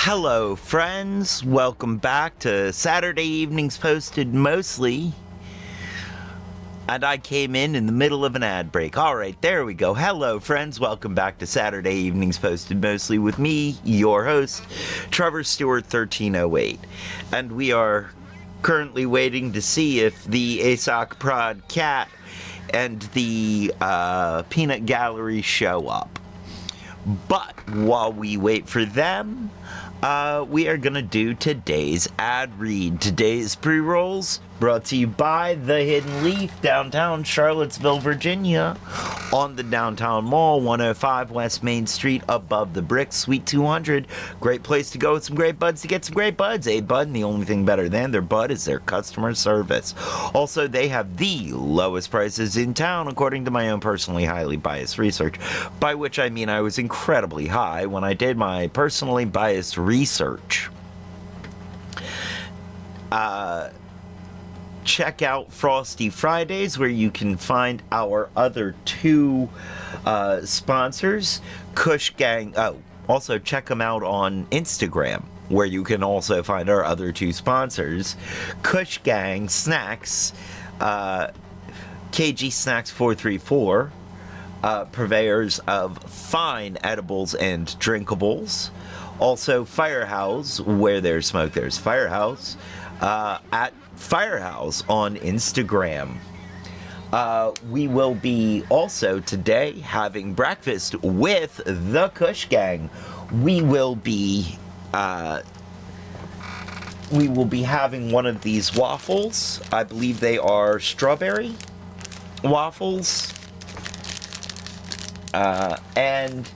Hello, friends. Welcome back to Saturday Evenings Posted Mostly. And I came in the middle of an ad break. All right, there we go. Hello, friends. Welcome back to Saturday Evenings Posted Mostly with me, your host, Trevor Stewart 1308. And we are currently waiting to see if the ASOC Prod Cat and the Peanut Gallery show up. But while we wait for them, we are going to do today's ad read. Today's pre-rolls brought to you by The Hidden Leaf, downtown Charlottesville, Virginia, on the Downtown Mall, 105 West Main Street, above the Brick, Suite 200. Great place to go with some great buds to get some great buds. A bud, and the only thing better than their bud is their customer service. Also, they have the lowest prices in town, according to my own personally highly biased research, by which I mean I was incredibly high when I did my personally biased research. Check out Frosty Fridays, where you can find our other two sponsors, Kush Gang. Oh, also check them out on Instagram, where you can also find our other two sponsors, Kush Gang Snacks, KG Snacks 434, purveyors of fine edibles and drinkables. Also, Firehouse, where there's smoke, there's Firehouse, at Firehouse on Instagram. We will be also today having breakfast with the Kush Gang. We will be having one of these waffles. I believe they are strawberry waffles, and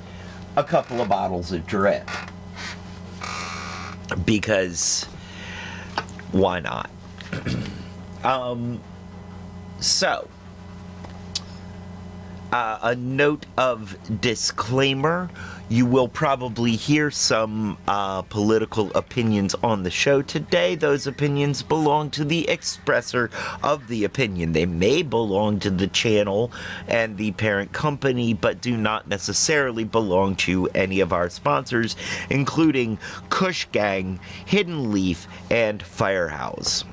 a couple of bottles of drip, because why not? A note of disclaimer: you will probably hear some political opinions on the show today. Those opinions belong to the expressor of the opinion. They may belong to the channel and the parent company, but do not necessarily belong to any of our sponsors, including Kush Gang, Hidden Leaf, and Firehouse.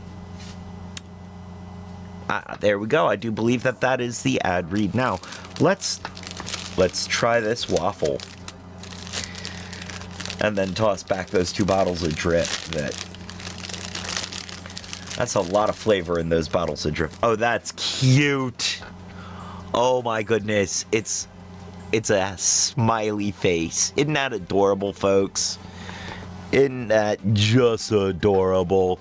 There we go. I do believe that is the ad read. Now, let's try this waffle, and then toss back those two bottles of drip. That's a lot of flavor in those bottles of drip. Oh, that's cute. Oh my goodness. It's a smiley face. Isn't that adorable, folks? Isn't that just adorable?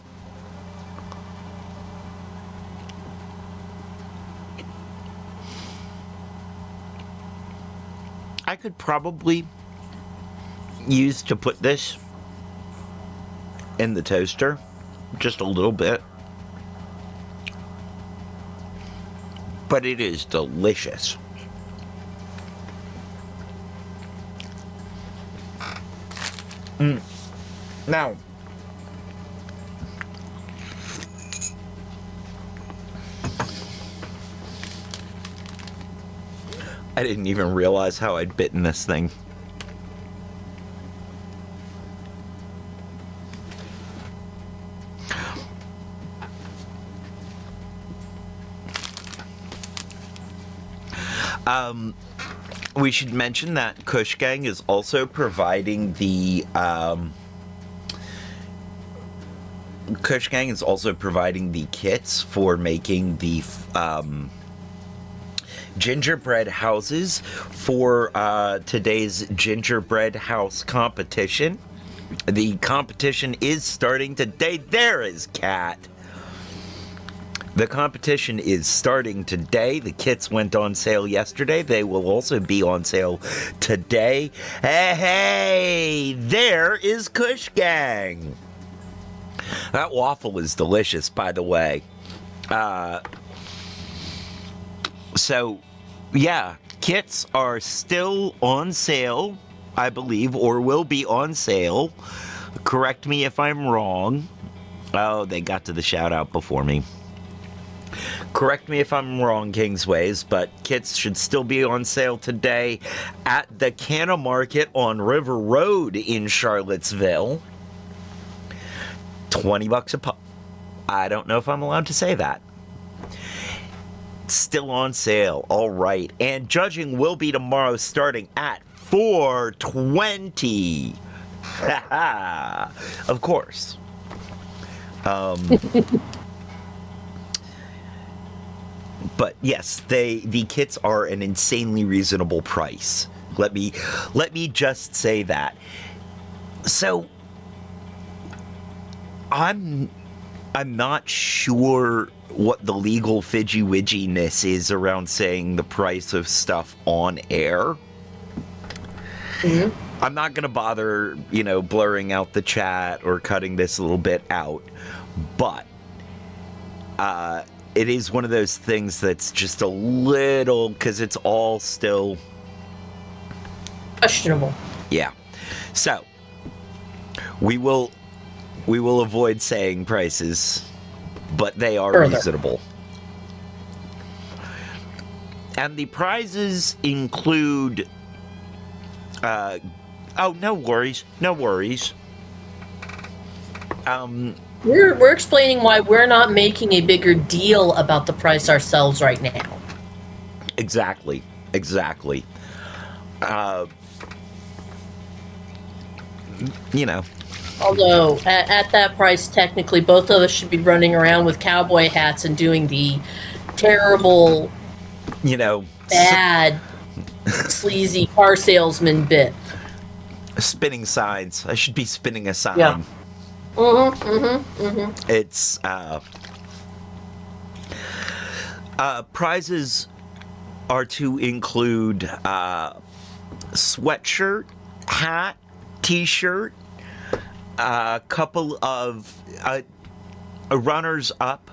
I could probably use to put this in the toaster just a little bit, but it is delicious. Now, I didn't even realize how I'd bitten this thing. We should mention that Kush Gang is also providing the kits for making the gingerbread houses for today's gingerbread house competition. The competition is starting today. There is Cat. The competition is starting today. The kits went on sale yesterday. They will also be on sale today. Hey, there is Kush Gang. That waffle is delicious, by the way. So, yeah, kits are still on sale, I believe, or will be on sale. Correct me if I'm wrong. Oh, they got to the shout out before me. Correct me if I'm wrong, Kingsways, but kits should still be on sale today at the Canna Market on River Road in Charlottesville. $20 a pop. I don't know if I'm allowed to say that. Still on sale. All right. And judging will be tomorrow starting at 4:20. Of course. But yes, the kits are an insanely reasonable price. Let me just say that. So I'm not sure what the legal fidgy-widginess is around saying the price of stuff on air. Mm-hmm. I'm not going to bother, blurring out the chat or cutting this a little bit out, but it is one of those things that's just a little, because it's all still questionable. Yeah. So we will avoid saying prices, but they are reasonable. And the prizes include no worries. We're explaining why we're not making a bigger deal about the price ourselves right now. Exactly. Although, at that price, technically, both of us should be running around with cowboy hats and doing the terrible, bad, sleazy car salesman bit. Spinning signs. I should be spinning a sign. Yeah. It's, prizes are to include, sweatshirt, hat, t-shirt, a couple of runners up,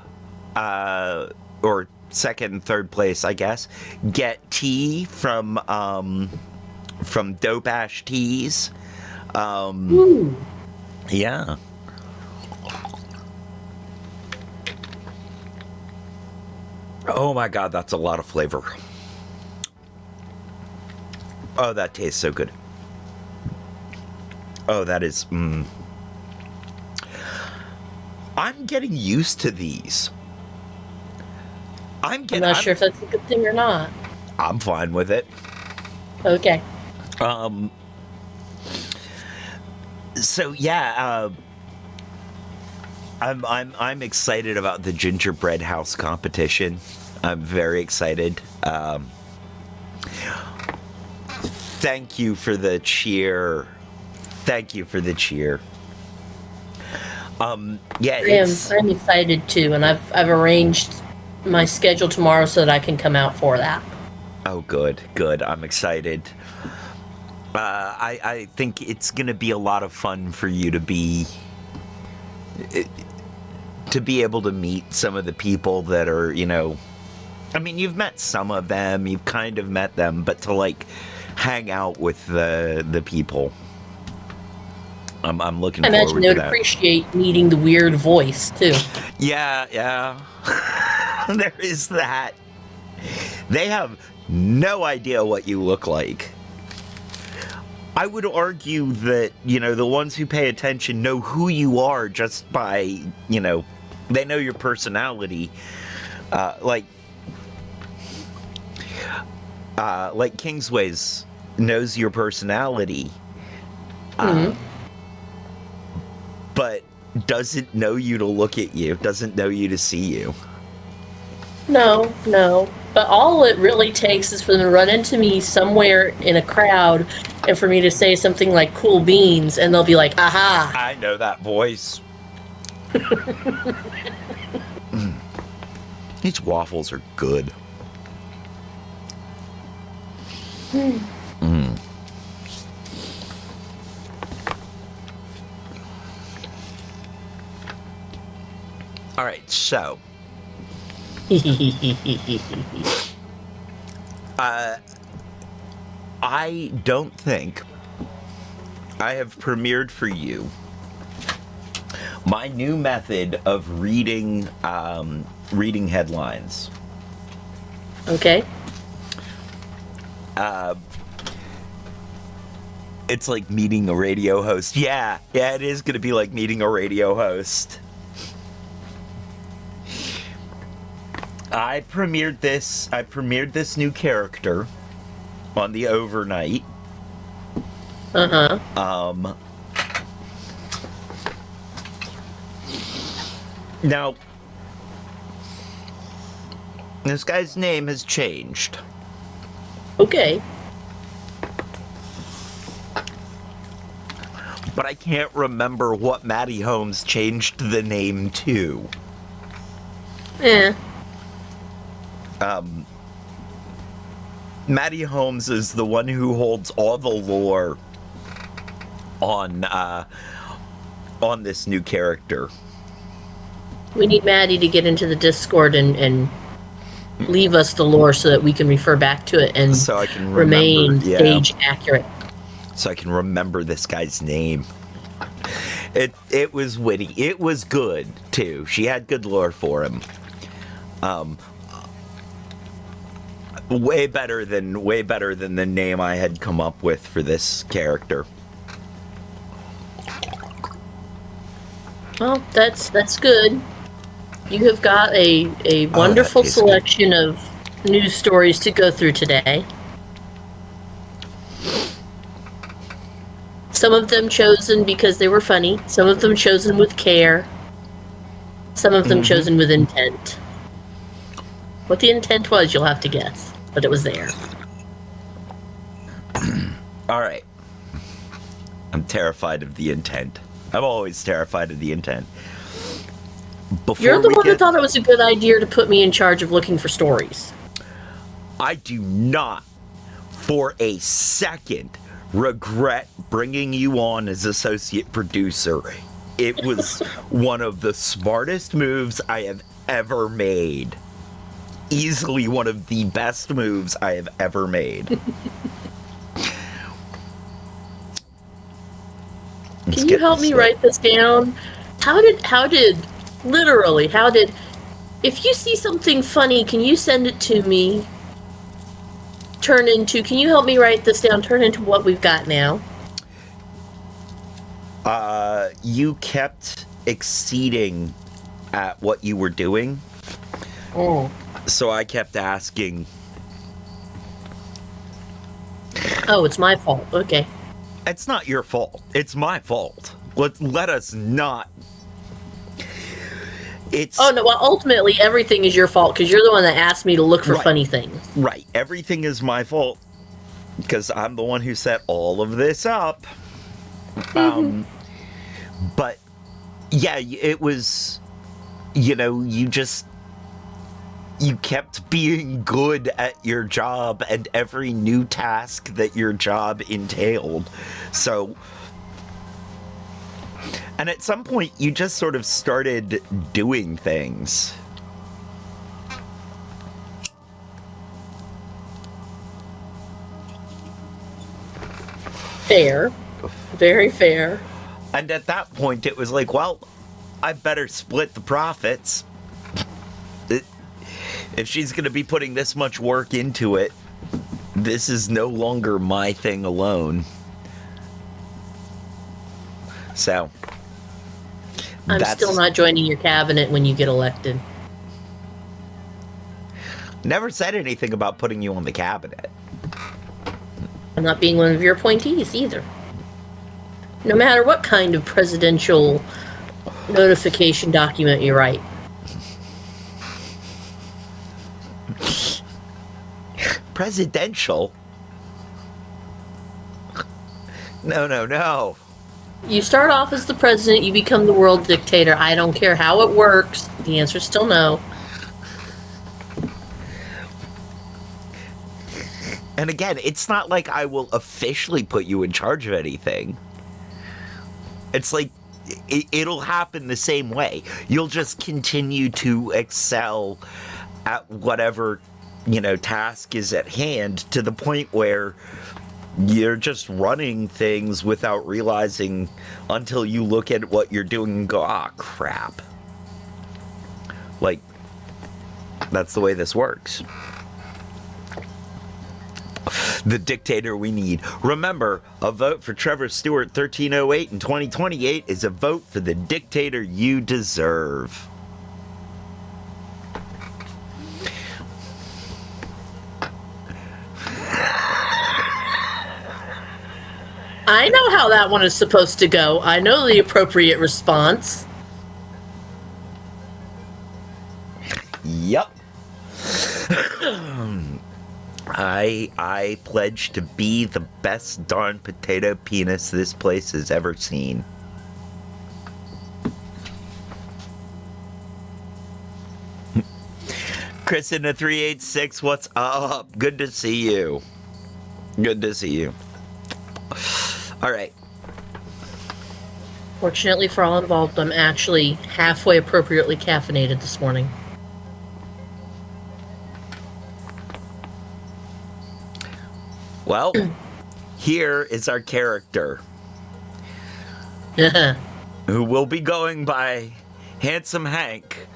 or second and third place, I guess, get tea from Dope Ash Teas. Yeah. Oh my God, that's a lot of flavor. Oh, that tastes so good. Oh, that is... I'm getting used to these. I'm not sure if that's a good thing or not. I'm fine with it. Okay. So yeah, I'm excited about the gingerbread house competition. I'm very excited. Thank you for the cheer. Yeah, I'm excited too, and I've arranged my schedule tomorrow so that I can come out for that. Oh, good. I'm excited. I think it's gonna be a lot of fun for you to be able to meet some of the people that are, I mean, you've met some of them, you've kind of met them, but to hang out with the people. I'm looking forward to that. I imagine they would appreciate meeting the weird voice too. Yeah. There is that. They have no idea what you look like. I would argue that, the ones who pay attention know who you are just by, they know your personality. Like Kingsways knows your personality. But doesn't know you to look at you, doesn't know you to see you. No. But all it really takes is for them to run into me somewhere in a crowd and for me to say something like cool beans, and they'll be like, aha. I know that voice. These waffles are good. All right, so I don't think I have premiered for you My new method of reading headlines. Okay. It's like meeting a radio host. Yeah, it is going to be like meeting a radio host. I premiered this new character on the overnight. Now, this guy's name has changed. Okay. But I can't remember what Matty Holmes changed the name to. Matty Holmes is the one who holds all the lore on this new character. We need Maddie to get into the Discord and leave us the lore so that we can refer back to it and so I can remain stage accurate. So I can remember this guy's name. It was witty. It was good too. She had good lore for him. Way better than the name I had come up with for this character. Well, that's good. You have got a wonderful selection of news stories to go through today. Some of them chosen because they were funny. Some of them chosen with care. Some of them chosen with intent. What the intent was, you'll have to guess. But it was there. All right. I'm terrified of the intent. I'm always terrified of the intent. You're the one who thought it was a good idea to put me in charge of looking for stories. I do not, for a second, regret bringing you on as associate producer. It was one of the smartest moves I have ever made. Easily one of the best moves I have ever made. Can you help me write this down? How did, if you see something funny, can you send it to me? Can you help me write this down? Turn into what we've got now. You kept exceeding at what you were doing. Oh. So I kept asking. Oh, it's my fault. Okay. It's not your fault. It's my fault. Let us not. Oh, no, well, ultimately, everything is your fault, because you're the one that asked me to look for funny things. Right. Everything is my fault, because I'm the one who set all of this up. But, yeah, it was, you kept being good at your job and every new task that your job entailed. So, and at some point, you just sort of started doing things. Fair. Very fair. And at that point, it was like, well, I better split the profits. If she's going to be putting this much work into it, this is no longer my thing alone. So, I'm still not joining your cabinet when you get elected. Never said anything about putting you on the cabinet. I'm not being one of your appointees either. No matter what kind of presidential notification document you write. Presidential? No. You start off as the president, you become the world dictator. I don't care how it works. The answer's still no. And again, it's not like I will officially put you in charge of anything. It's like, it'll happen the same way. You'll just continue to excel at whatever, task is at hand, to the point where you're just running things without realizing until you look at what you're doing and go, ah, crap. Like, that's the way this works. The dictator we need. Remember, a vote for Trevor Stewart 1308 in 2028 is a vote for the dictator you deserve. I know how that one is supposed to go. I know the appropriate response. Yep. I pledge to be the best darn potato penis this place has ever seen. Chris in the 386, what's up? Good to see you. Good to see you. All right. Fortunately for all involved, I'm actually halfway appropriately caffeinated this morning. Well, here is our character, who will be going by Handsome Hank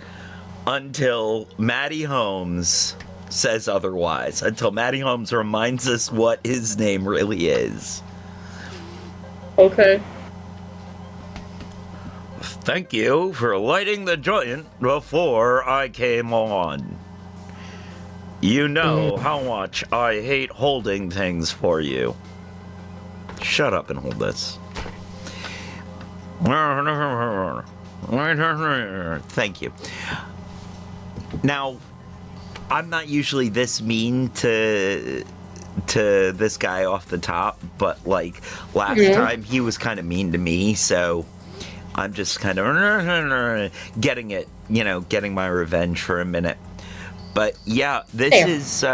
until Maddie Holmes says otherwise, until Maddie Holmes reminds us what his name really is. Okay. Thank you for lighting the joint before I came on. You know how much I hate holding things for you. Shut up and hold this. Thank you. Now, I'm not usually this mean to this guy off the top, but like last time he was kind of mean to me, so I'm just kind of getting it, you know, getting my revenge for a minute. But yeah, this is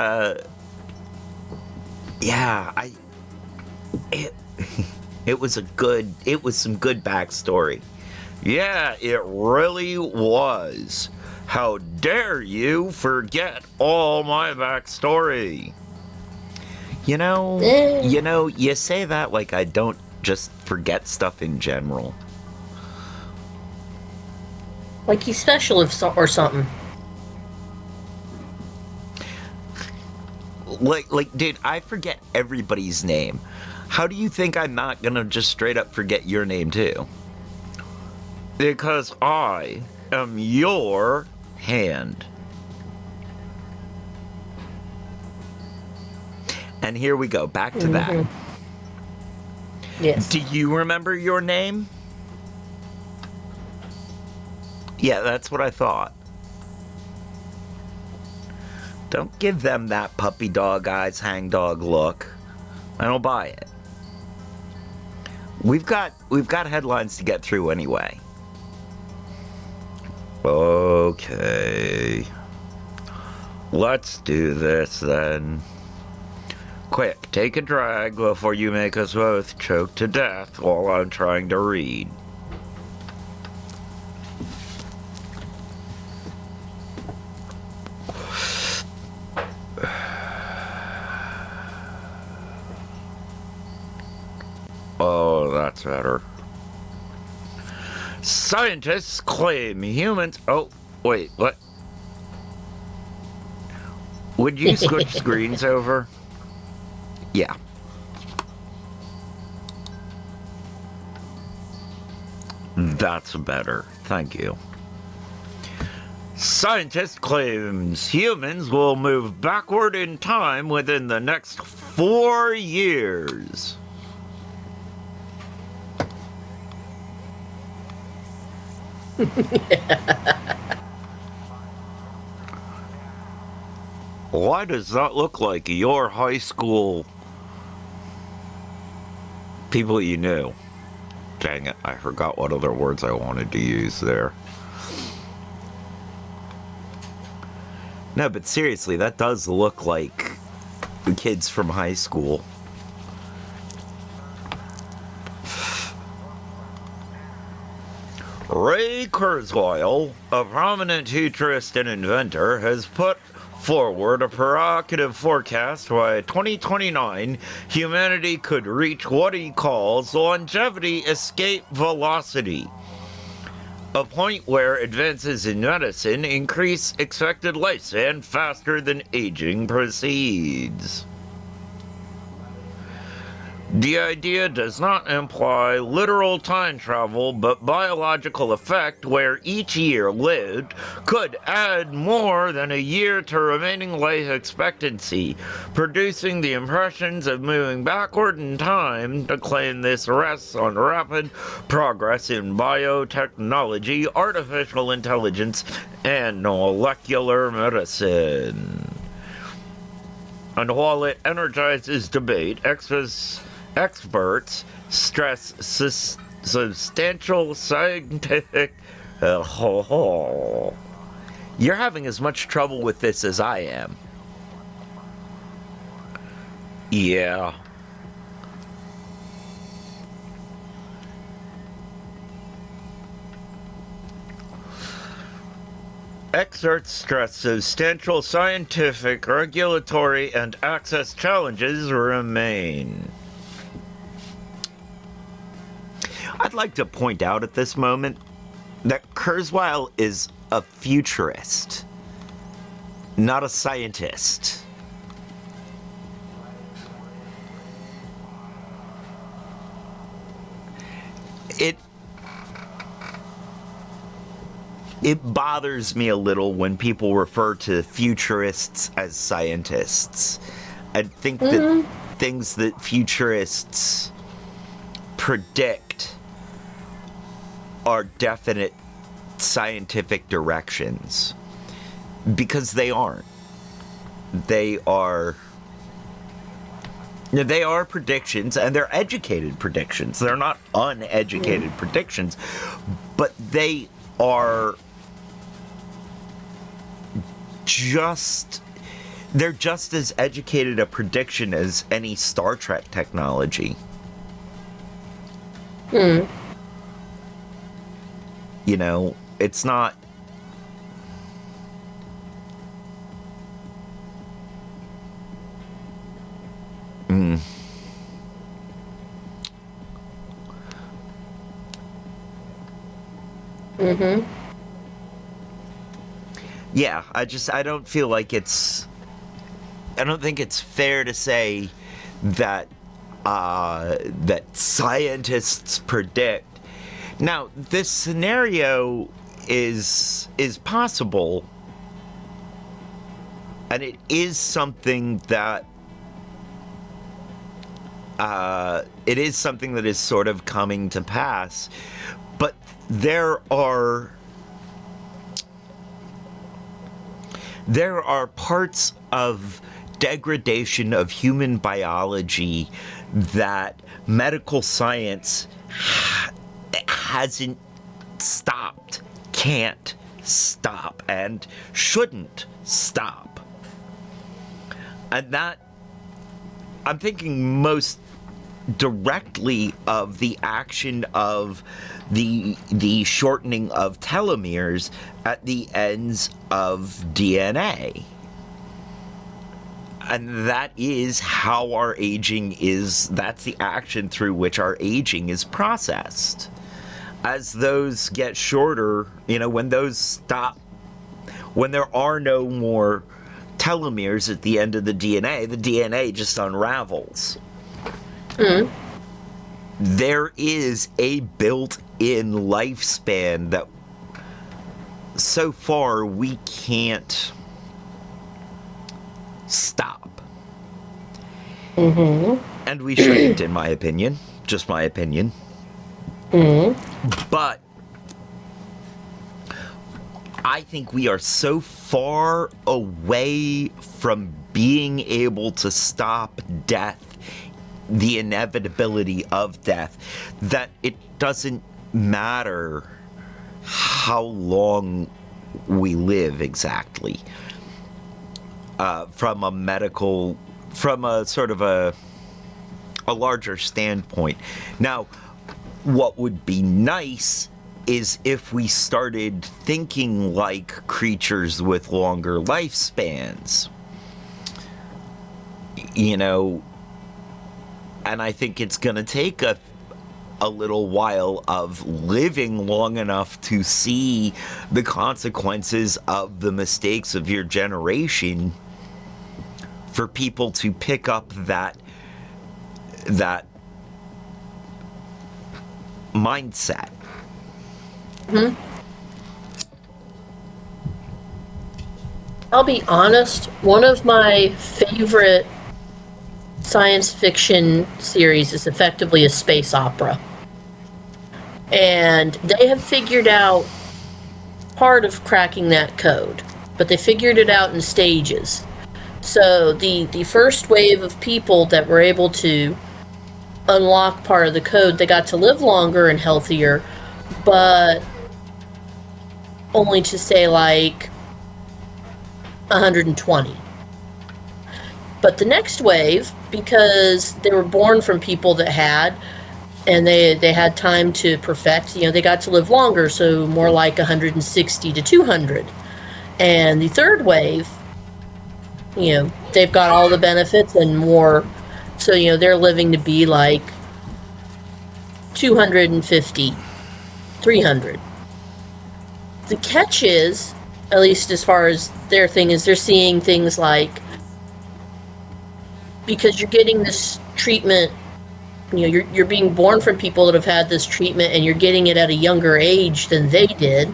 it was some good backstory. Yeah, it really was. How dare you forget all my backstory? You know, you say that like I don't just forget stuff in general. Like he's special or something. Like, dude, I forget everybody's name. How do you think I'm not gonna just straight up forget your name too? Because I am your hand. And here we go, back to that. Yes. Do you remember your name? Yeah, that's what I thought. Don't give them that puppy dog eyes, hangdog look. I don't buy it. We've got headlines to get through anyway. Okay. Let's do this then. Quick, take a drag before you make us both choke to death while I'm trying to read. Oh, that's better. Scientists claim humans... Oh, wait, what? Would you switch screens over? Yeah. That's better. Thank you. Scientist claims humans will move backward in time within the next 4 years. Why does that look like your high school people you knew? Dang it, I forgot what other words I wanted to use there. No, but seriously, that does look like the kids from high school. Ray Kurzweil, a prominent futurist and inventor, has put forward a provocative forecast by 2029 humanity could reach what he calls longevity escape velocity, a point where advances in medicine increase expected lifespan faster than aging proceeds. The idea does not imply literal time travel, but biological effect where each year lived could add more than a year to remaining life expectancy, producing the impressions of moving backward in time. To claim this rests on rapid progress in biotechnology, artificial intelligence, and molecular medicine. And while it energizes debate, experts stress substantial scientific... You're having as much trouble with this as I am. Yeah. Experts stress substantial scientific, regulatory, and access challenges remain. I'd like to point out at this moment that Kurzweil is a futurist, not a scientist. It bothers me a little when people refer to futurists as scientists. I think that things that futurists predict are definite scientific directions, because they aren't. They are predictions, and they're educated predictions. They're not uneducated predictions, but they are they're just as educated a prediction as any Star Trek technology. You know, it's not... Yeah, I don't feel like I don't think it's fair to say that that scientists predict. Now, this scenario is possible, and it is something that is sort of coming to pass, but there are parts of degradation of human biology that medical science hasn't stopped, can't stop, and shouldn't stop. And that, I'm thinking most directly of the action of the shortening of telomeres at the ends of DNA. And that is how our aging is, that's the action through which our aging is processed. As those get shorter, you know, when those stop, when there are no more telomeres at the end of the DNA just unravels. There is a built-in lifespan that so far we can't stop. And we shouldn't, in my opinion. Just my opinion. But I think we are so far away from being able to stop death, the inevitability of death, that it doesn't matter how long we live exactly. From a sort of a larger standpoint. Now, what would be nice is if we started thinking like creatures with longer lifespans. You know, and I think it's going to take a little while of living long enough to see the consequences of the mistakes of your generation for people to pick up that mindset. Mm-hmm. I'll be honest, one of my favorite science fiction series is effectively a space opera. And they have figured out part of cracking that code, but they figured it out in stages. So the first wave of people that were able to unlock part of the code, they got to live longer and healthier, but only to say like 120. But the next wave, because they were born from people that had, and they had time to perfect, you know, they got to live longer, so more like 160 to 200. And the third wave, you know, they've got all the benefits and more, so, you know, they're living to be like 250, 300. The catch is, at least as far as their thing is, they're seeing things like, because you're getting this treatment, you know, you're being born from people that have had this treatment, and you're getting it at a younger age than they did.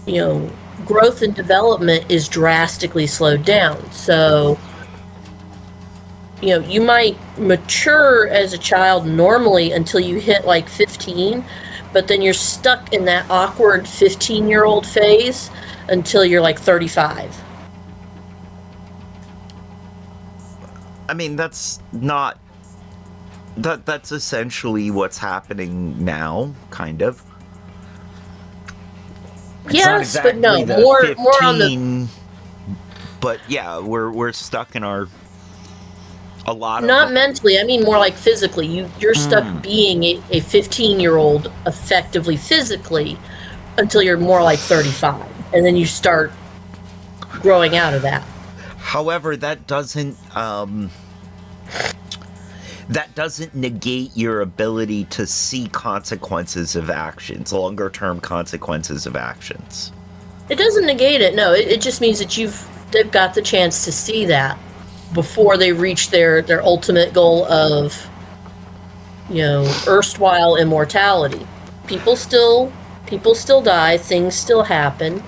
You know, growth and development is drastically slowed down. So, you know, you might mature as a child normally until you hit like 15, but then you're stuck in that awkward 15-year-old phase until you're like 35. I mean, that's not... That's essentially what's happening now, kind of. It's yes, but no, more 15, more on the... But yeah, we're stuck in our... A lot Not of... mentally, I mean more like physically. You're stuck being a 15-year-old effectively physically until you're more like 35. And then you start growing out of that. However, that doesn't negate your ability to see consequences of actions, longer-term consequences of actions. It doesn't negate it, no. It just means that they've got the chance to see that before they reach their ultimate goal of, you know, erstwhile immortality. People still die, things still happen.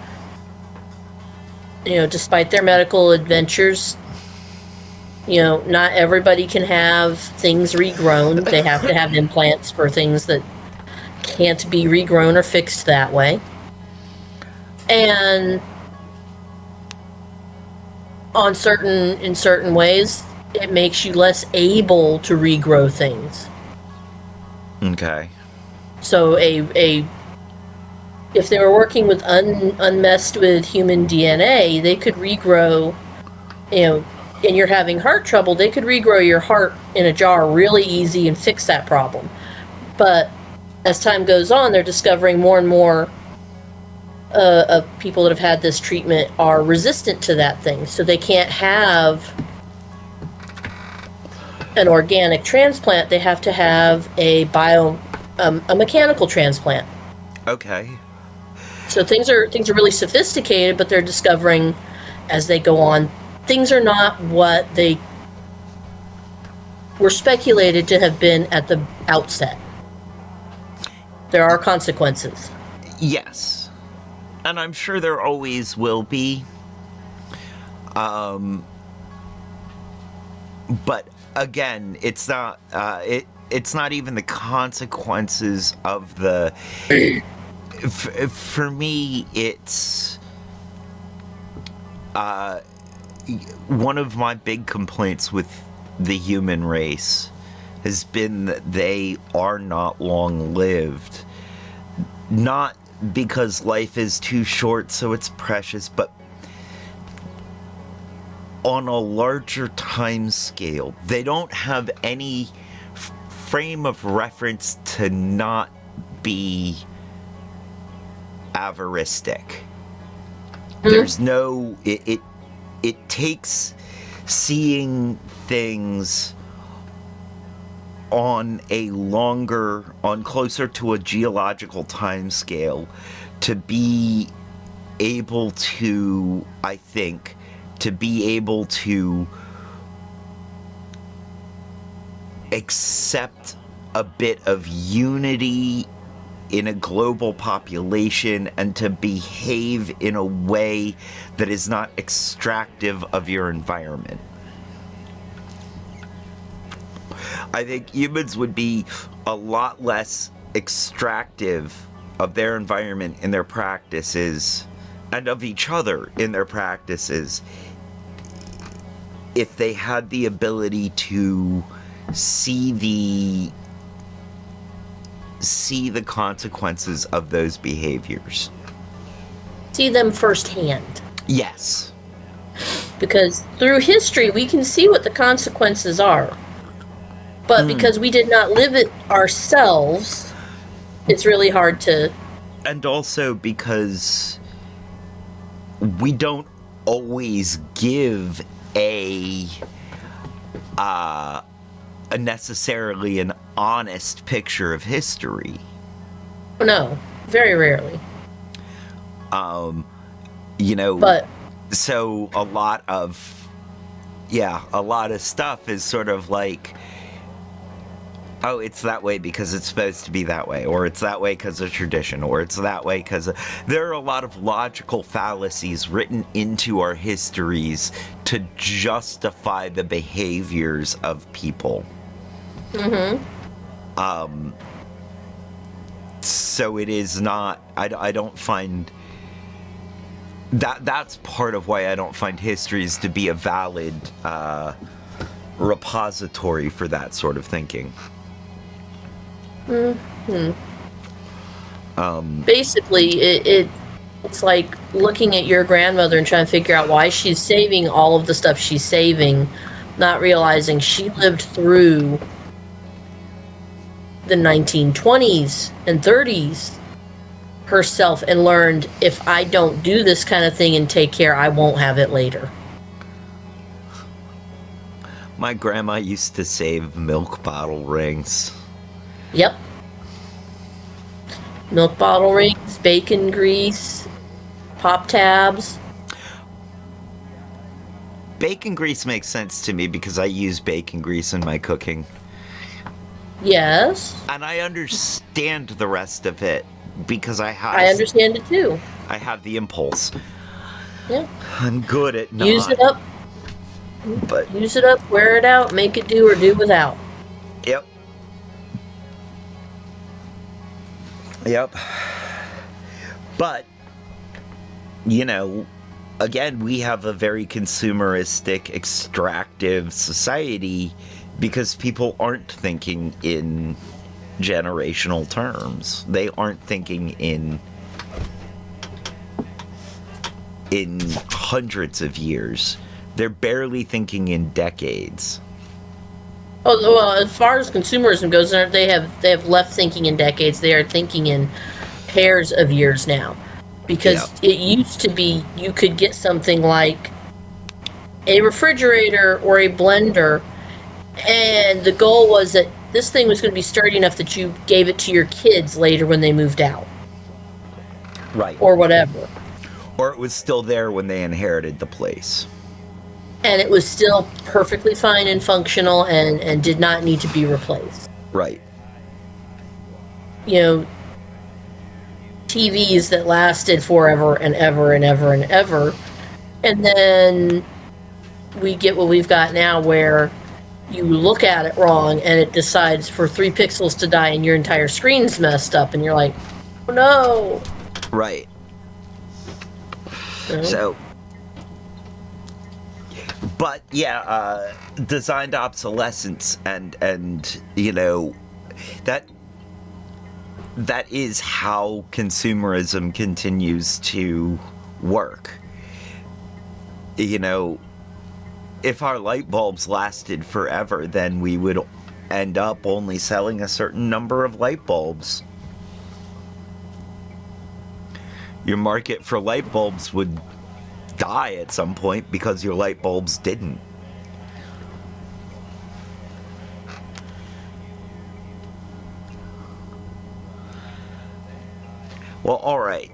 You know, despite their medical adventures, you know, not everybody can have things regrown. They have to have implants for things that can't be regrown or fixed that way. And in certain ways, it makes you less able to regrow things. Okay. So if they were working with unmessed with human DNA, they could regrow, you know, and you're having heart trouble, they could regrow your heart in a jar really easy and fix that problem. But as time goes on, they're discovering more and more of people that have had this treatment are resistant to that thing. So they can't have an organic transplant. They have to have a mechanical transplant. Okay. So things are really sophisticated, but they're discovering as they go on, things are not what they were speculated to have been at the outset. There are consequences. Yes. And I'm sure there always will be. But again, it's not it's not even the consequences of the... For me, it's... one of my big complaints with the human race has been that they are not long-lived. Not because life is too short, so it's precious, but on a larger time scale, they don't have any frame of reference to not be avaristic. There's no, it takes seeing things on closer to a geological time scale to be able to, I think, to be able to accept a bit of unity in a global population and to behave in a way that is not extractive of your environment. I think humans would be a lot less extractive of their environment in their practices and of each other in their practices if they had the ability to see the consequences of those behaviors. See them firsthand. Yes. Because through history, we can see what the consequences are. But because we did not live it ourselves, it's really hard to... And also because we don't always give a necessarily an honest picture of history. No, very rarely. But so a lot of stuff is sort of like, oh, it's that way because it's supposed to be that way, or it's that way because of tradition, or it's that way because there are a lot of logical fallacies written into our histories to justify the behaviors of people. So it is not, I don't find that's part of why I don't find histories to be a valid repository for that sort of thinking. Basically, it's like looking at your grandmother and trying to figure out why she's saving all of the stuff she's saving, not realizing she lived through the 1920s and 30s herself and learned, if I don't do this kind of thing and take care, I won't have it later. My grandma used to save milk bottle rings. Yep. Milk bottle rings, bacon grease, pop tabs. Bacon grease makes sense to me because I use bacon grease in my cooking. Yes. And I understand the rest of it because I understand it too. I have the impulse. Yeah. I'm good at not. Use it up. But use it up, wear it out, make it do or do without. Yep. But, again, we have a very consumeristic, extractive society because people aren't thinking in generational terms. They aren't thinking in hundreds of years. They're barely thinking in decades. Oh, well, as far as consumerism goes, they have left thinking in decades. They are thinking in pairs of years now. Because it used to be you could get something like a refrigerator or a blender, and the goal was that this thing was going to be sturdy enough that you gave it to your kids later when they moved out. Right. Or whatever. Or it was still there when they inherited the place. And it was still perfectly fine and functional and did not need to be replaced. Right. TVs that lasted forever and ever and ever and ever. And then we get what we've got now where you look at it wrong and it decides for 3 pixels to die and your entire screen's messed up and you're like, oh no. Right. So... But yeah, designed obsolescence and that is how consumerism continues to work. If our light bulbs lasted forever, then we would end up only selling a certain number of light bulbs. Your market for light bulbs would die at some point because your light bulbs didn't. Well, all right.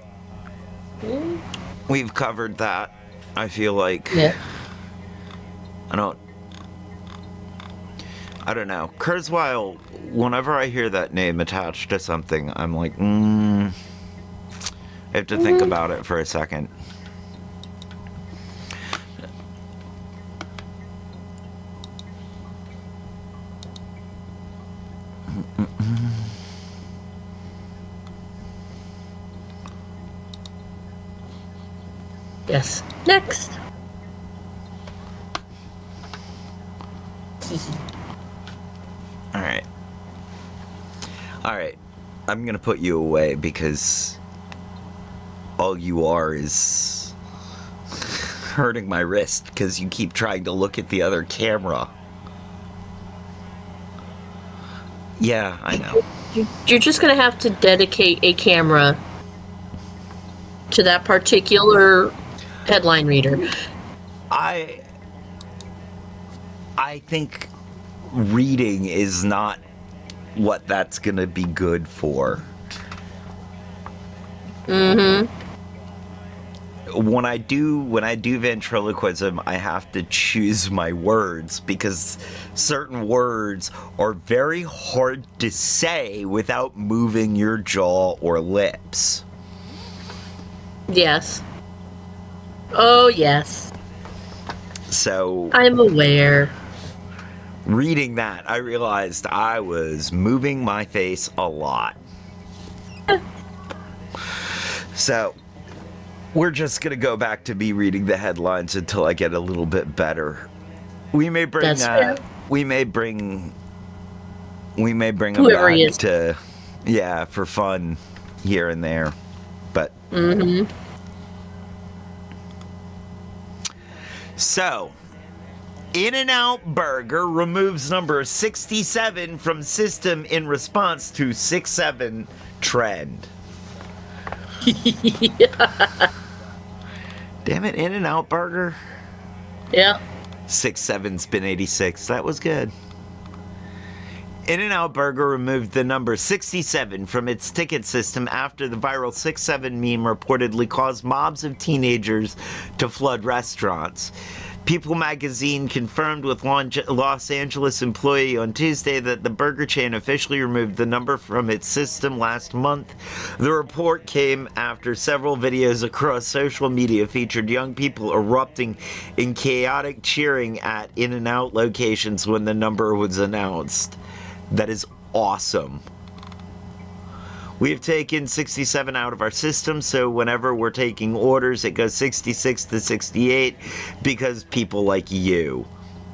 We've covered that. I feel like. Yeah. I don't know. Kurzweil, whenever I hear that name attached to something, I'm like, I have to think about it for a second. Yes. Next. All right. I'm going to put you away because all you are is hurting my wrist because you keep trying to look at the other camera. Yeah, I know. You're just going to have to dedicate a camera to that particular headline reader. I think reading is not what that's gonna be good for. When I do ventriloquism, I have to choose my words because certain words are very hard to say without moving your jaw or lips. Yes. Oh, yes. So I'm aware. Reading that, I realized I was moving my face a lot. So, we're just gonna go back to me reading the headlines until I get a little bit better. We may bring them Whoever back he is. to, for fun here and there. But so, In-N-Out Burger removes number 67 from system in response to 6-7 trend. Damn it, In-N-Out Burger. Yeah. 6-7's been 86. That was good. In-N-Out Burger removed the number 67 from its ticket system after the viral 6-7 meme reportedly caused mobs of teenagers to flood restaurants. People magazine confirmed with Los Angeles employee on Tuesday that the burger chain officially removed the number from its system last month. The report came after several videos across social media featured young people erupting in chaotic cheering at In-N-Out locations when the number was announced. That is awesome. We have taken 67 out of our system, so whenever we're taking orders, it goes 66 to 68 because people like you.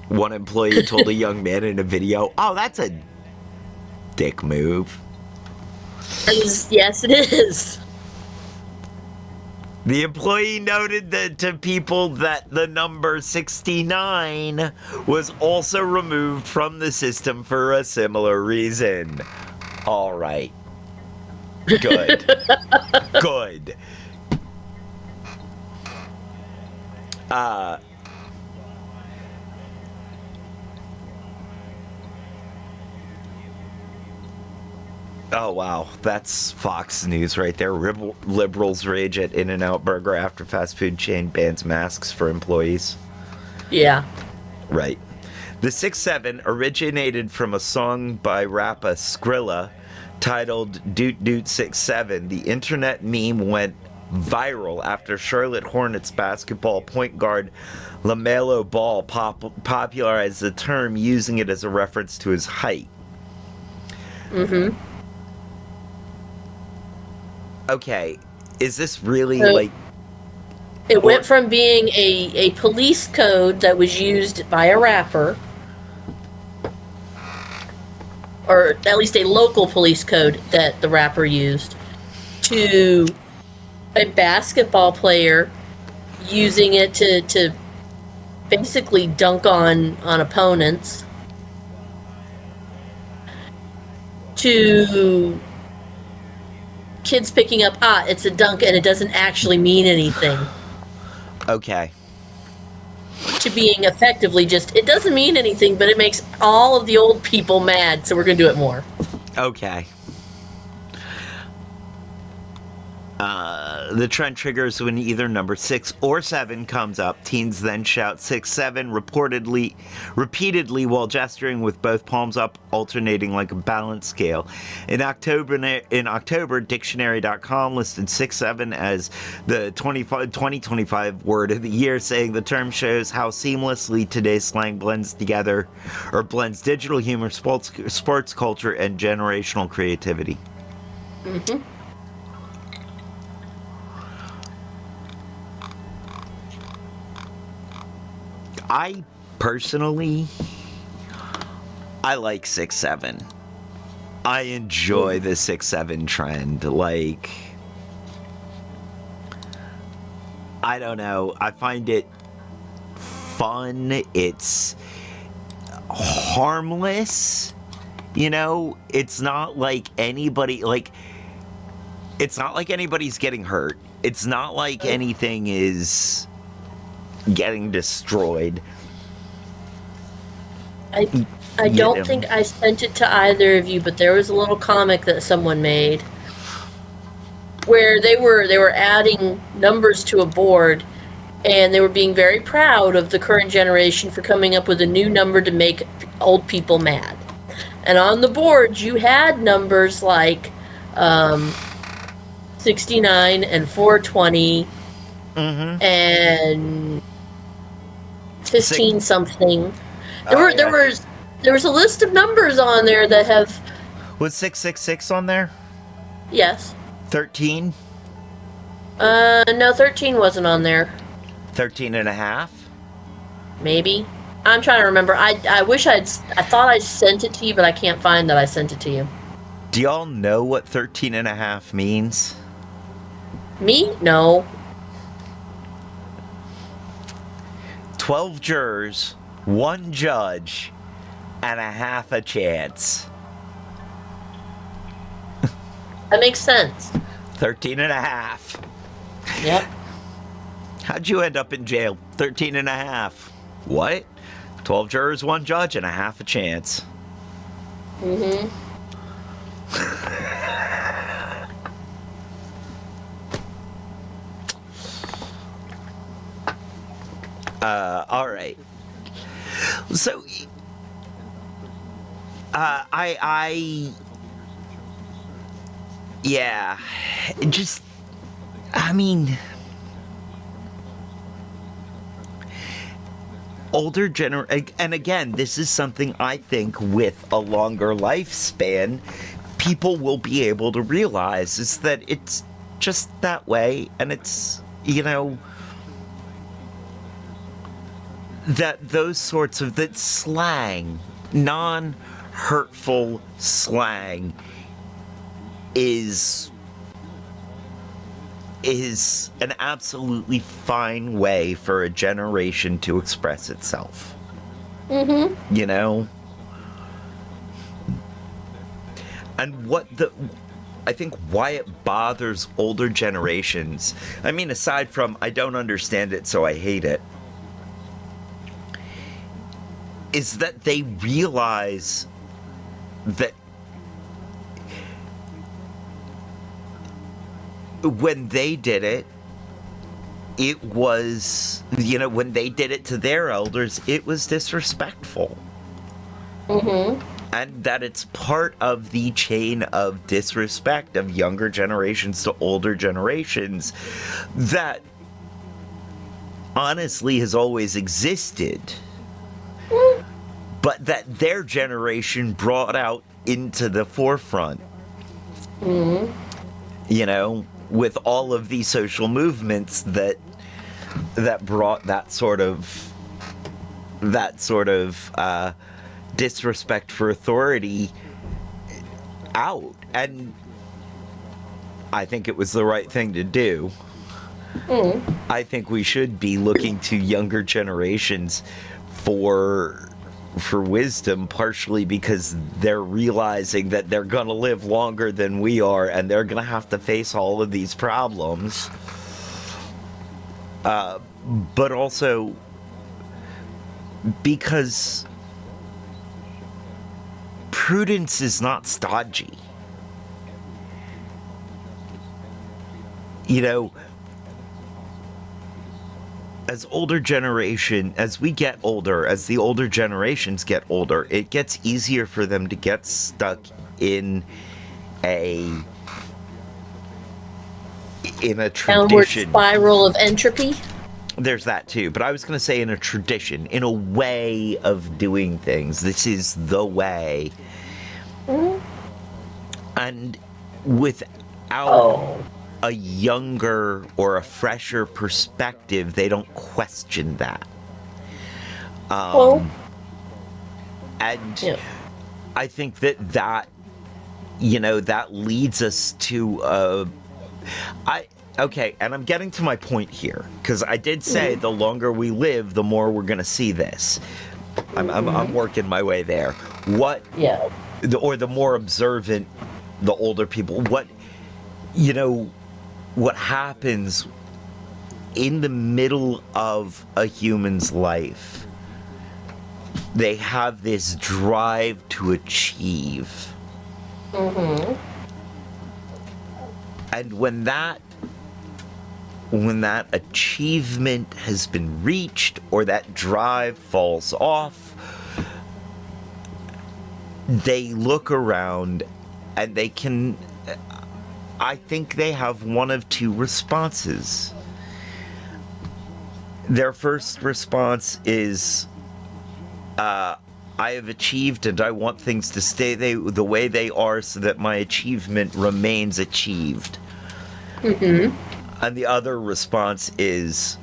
One employee told a young man in a video, "Oh, that's a dick move." Yes, it is. The employee noted that to people that the number 69 was also removed from the system for a similar reason. All right. Good. Good. Oh, wow. That's Fox News right there. Liberals rage at In-N-Out Burger after fast food chain bans masks for employees. Yeah. Right. The 6-7 originated from a song by rapper Skrilla titled Doot Doot 6-7. The internet meme went viral after Charlotte Hornets basketball point guard LaMelo Ball popularized the term, using it as a reference to his height. Okay, is this really like... It went from being a police code that was used by a rapper, or at least a local police code that the rapper used, to a basketball player using it to basically dunk on opponents. to kids picking up, it's a dunk and it doesn't actually mean anything. Okay. To being effectively just, it doesn't mean anything, but it makes all of the old people mad, so we're going to do it more. Okay. The trend triggers when either number 6 or 7 comes up. Teens then shout 6, 7 repeatedly while gesturing with both palms up, alternating like a balance scale. In October, Dictionary.com listed 6, 7 as the 2025 word of the year, saying the term shows how seamlessly today's slang blends together, or blends digital humor, sports culture, and generational creativity. Mm-hmm. I personally, I like 6, 7. I enjoy the 6, 7 trend. Like, I don't know. I find it fun. It's harmless. You know, it's not like anybody, like, it's not like anybody's getting hurt. It's not like anything is getting destroyed. I don't think I sent it to either of you, but there was a little comic that someone made where they were adding numbers to a board, and they were being very proud of the current generation for coming up with a new number to make old people mad. And on the board, you had numbers like 69 and 420 and 15 something. There was a list of numbers on there that have. Was 666 on there? Yes. 13? No, 13 wasn't on there. 13 and a half? Maybe. I'm trying to remember. I thought I sent it to you, but I can't find that I sent it to you. Do y'all know what 13 and a half means? Me? No. 12 jurors, 1 judge, and a half a chance. That makes sense. 13 and a half. Yep. How'd you end up in jail? 13 and a half. What? 12 jurors, 1 judge, and a half a chance. Mm-hmm. All right. So, yeah, just, I mean, older and again, this is something I think with a longer lifespan, people will be able to realize is that it's just that way, and it's, you know, that those sorts of, that slang, non-hurtful slang is an absolutely fine way for a generation to express itself. Mm-hmm. You know? And I think why it bothers older generations, I mean, aside from I don't understand it, so I hate it, is that they realize that when they did it, it was, you know, when they did it to their elders, it was disrespectful. Mm-hmm. And that it's part of the chain of disrespect of younger generations to older generations that honestly has always existed. But that their generation brought out into the forefront. Mm-hmm. You know, with all of these social movements that brought that sort of disrespect for authority out. And I think it was the right thing to do. Mm-hmm. I think we should be looking to younger generations for wisdom, partially because they're realizing that they're going to live longer than we are, and they're going to have to face all of these problems. But also because prudence is not stodgy. You know, as we get older, as the older generations get older, it gets easier for them to get stuck in a tradition. Downward spiral of entropy. There's that too, but I was going to say in a tradition, in a way of doing things. This is the way. Mm-hmm. And without a younger or a fresher perspective, they don't question that. And I think that leads us to okay, and I'm getting to my point here, because I did say the longer we live, the more we're going to see this. I'm working my way there. Or the more observant the older people, what happens in the middle of a human's life, they have this drive to achieve. Mm-hmm. And when that achievement has been reached, or that drive falls off, they look around and I think they have one of two responses. Their first response is, I have achieved and I want things to stay the way they are so that my achievement remains achieved. Mm-hmm. And the other response is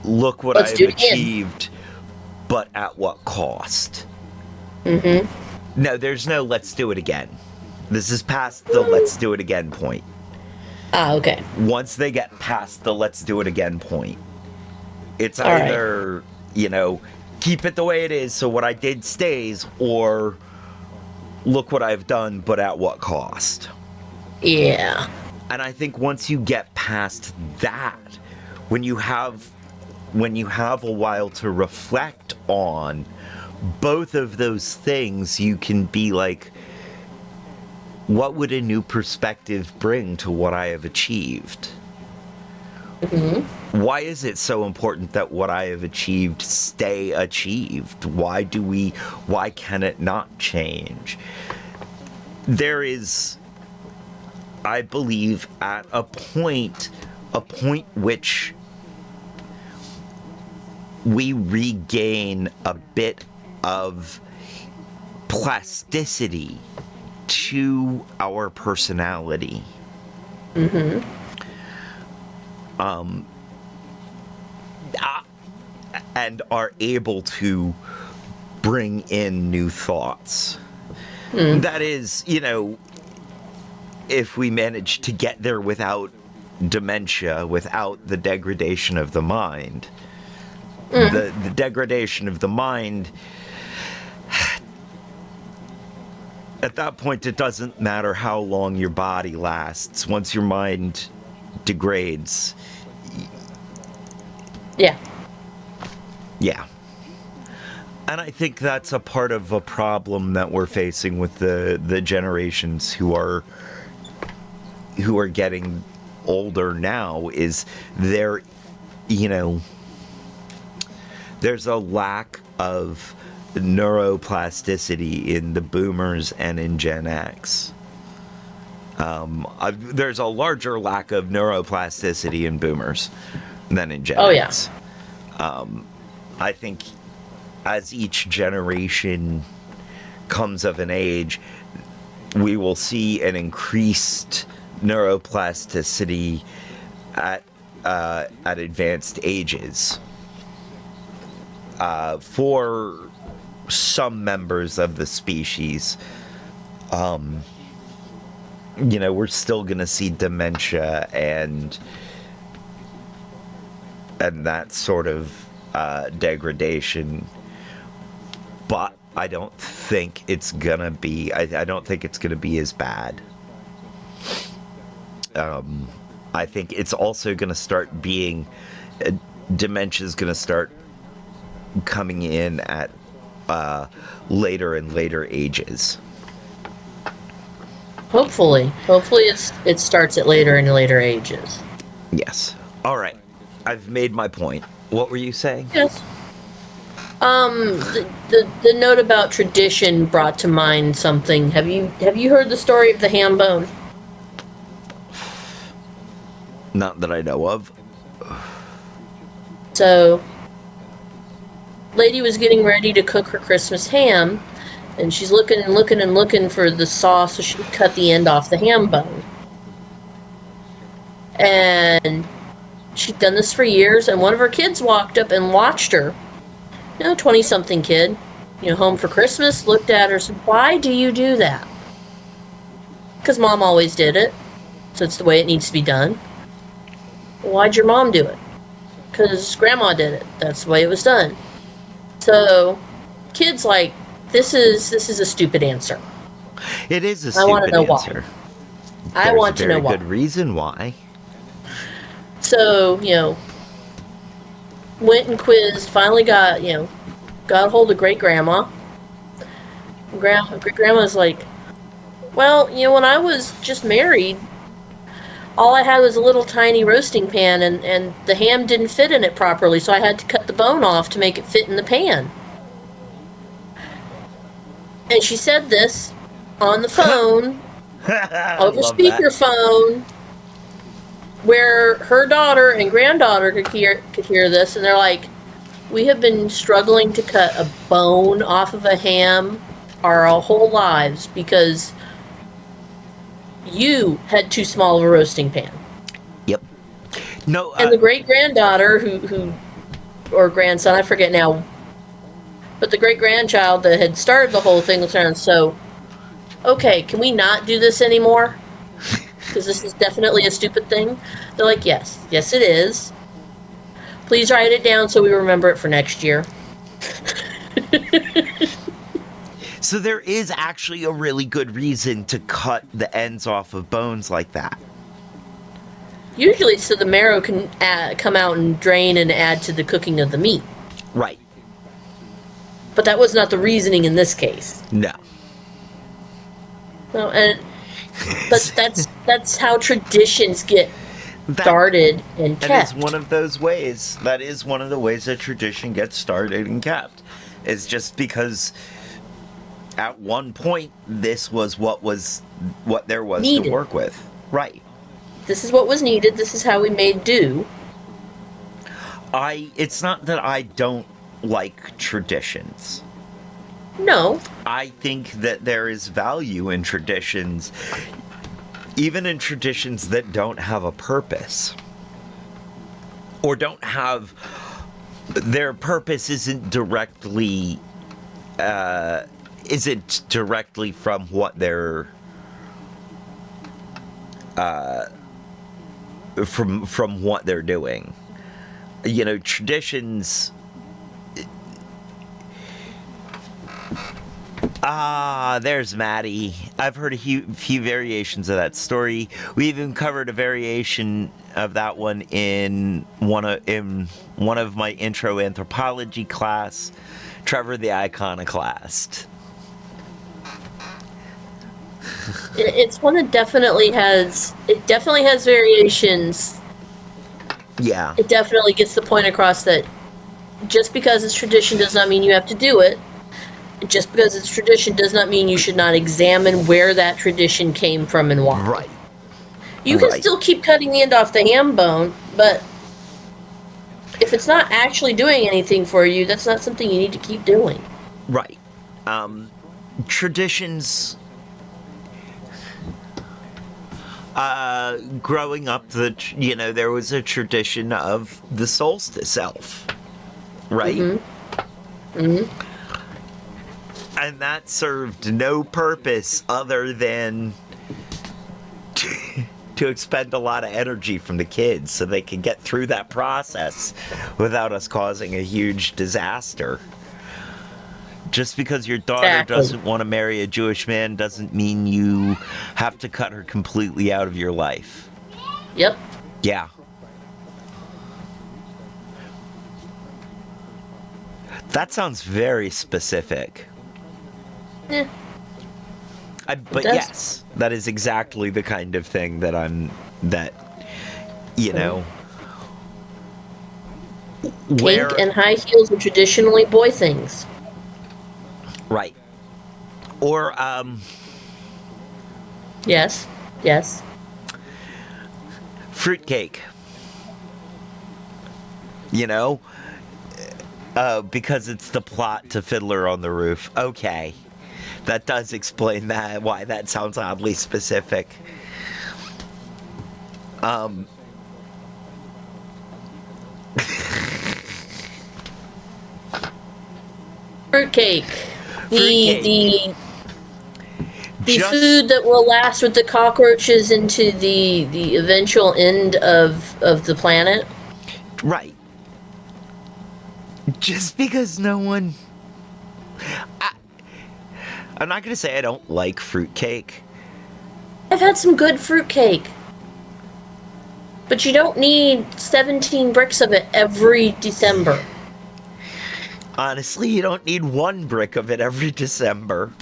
look what I've achieved, but at what cost? Mm-hmm. No, there's no let's do it again. This is past the let's do it again point. Okay. Once they get past the let's do it again point, it's either, keep it the way it is so what I did stays, or look what I've done, but at what cost? Yeah. And I think once you get past that, when you have a while to reflect on both of those things, you can be like, what would a new perspective bring to what I have achieved? Mm-hmm. Why is it so important that what I have achieved stay achieved? Why can it not change? There is, I believe, at a point which we regain a bit of plasticity to our personality. Mm-hmm. And are able to bring in new thoughts. Mm. That is, if we manage to get there without dementia, without the degradation of the mind. The degradation of the mind, at that point, it doesn't matter how long your body lasts. Once your mind degrades. Yeah. Yeah. And I think that's a part of a problem that we're facing with the generations who are getting older now, is there's a lack of neuroplasticity in the boomers and in Gen X. There's a larger lack of neuroplasticity in boomers than in Gen X. I think as each generation comes of an age, we will see an increased neuroplasticity at advanced ages. For some members of the species, we're still going to see dementia and that sort of degradation. But I don't think it's gonna be. I don't think it's gonna be as bad. I think it's also gonna start being. Dementia is gonna start coming in at later and later ages. Hopefully it starts at later and later ages. Yes. All right. I've made my point. What were you saying? Yes. The note about tradition brought to mind something. Have you heard the story of the ham bone? Not that I know of. So, lady was getting ready to cook her Christmas ham, and she's looking and looking and looking for the sauce so she could cut the end off the ham bone. And she'd done this for years, and one of her kids walked up and watched her. 20-something kid, home for Christmas, looked at her and said, "Why do you do that?" "Because Mom always did it, so it's the way it needs to be done." "Why'd your mom do it?" "Because Grandma did it. That's the way it was done." So, kids like, this is a stupid answer. It is a I stupid want to know answer. Why. I want to know why. There's a very good reason why. So, went and quizzed, finally got a hold of great grandma. Great grandma's like, "Well, when I was just married, all I had was a little tiny roasting pan, and the ham didn't fit in it properly, so I had to cut the bone off to make it fit in the pan." And she said this on the phone, over speakerphone, where her daughter and granddaughter could hear this, and they're like, "We have been struggling to cut a bone off of a ham our whole lives because you had too small of a roasting pan." Yep. No. And the great granddaughter, who or grandson, I forget now, but the great grandchild that had started the whole thing was saying, "So, okay, can we not do this anymore? Because this is definitely a stupid thing." They're like, yes it is. Please write it down so we remember it for next year. So there is actually a really good reason to cut the ends off of bones like that. Usually so the marrow can come out and drain and add to the cooking of the meat. Right. But that was not the reasoning in this case. No. No, but that's how traditions get started and kept. That is one of those ways. That is one of the ways that tradition gets started and kept. It's just because at one point this was what there was needed to work with. Right. This is what was needed. This is how we made do. It's not that I don't like traditions. No. I think that there is value in traditions, even in traditions that don't have a purpose. Or don't have... Their purpose isn't directly from what they're... from what they're doing. Traditions... there's Maddie. I've heard a few variations of that story. We even covered a variation of that one in one of my intro anthropology class, Trevor the Iconoclast. It's one that definitely has variations. Yeah. It definitely gets the point across that just because it's tradition does not mean you have to do it. Just because it's tradition does not mean you should not examine where that tradition came from and why. Right. You can still keep cutting the end off the ham bone, but if it's not actually doing anything for you, that's not something you need to keep doing. Right. Traditions... growing up, there was a tradition of the solstice elf, right? Mm-hmm. Mm-hmm. And that served no purpose other than to expend a lot of energy from the kids so they can get through that process without us causing a huge disaster. Just because your daughter doesn't want to marry a Jewish man doesn't mean you have to cut her completely out of your life. Yep. Yeah. That sounds very specific. Yeah. But yes, that is exactly the kind of thing that Pink and high heels are traditionally boy things. Right. Or, Yes. fruitcake. Because it's the plot to Fiddler on the Roof. Okay. That does explain why that sounds oddly specific. Fruitcake. The Just, food that will last with the cockroaches into the eventual end of the planet. Right. Just because no one... I'm not going to say I don't like fruitcake. I've had some good fruitcake. But you don't need 17 bricks of it every December. Honestly, you don't need one brick of it every December.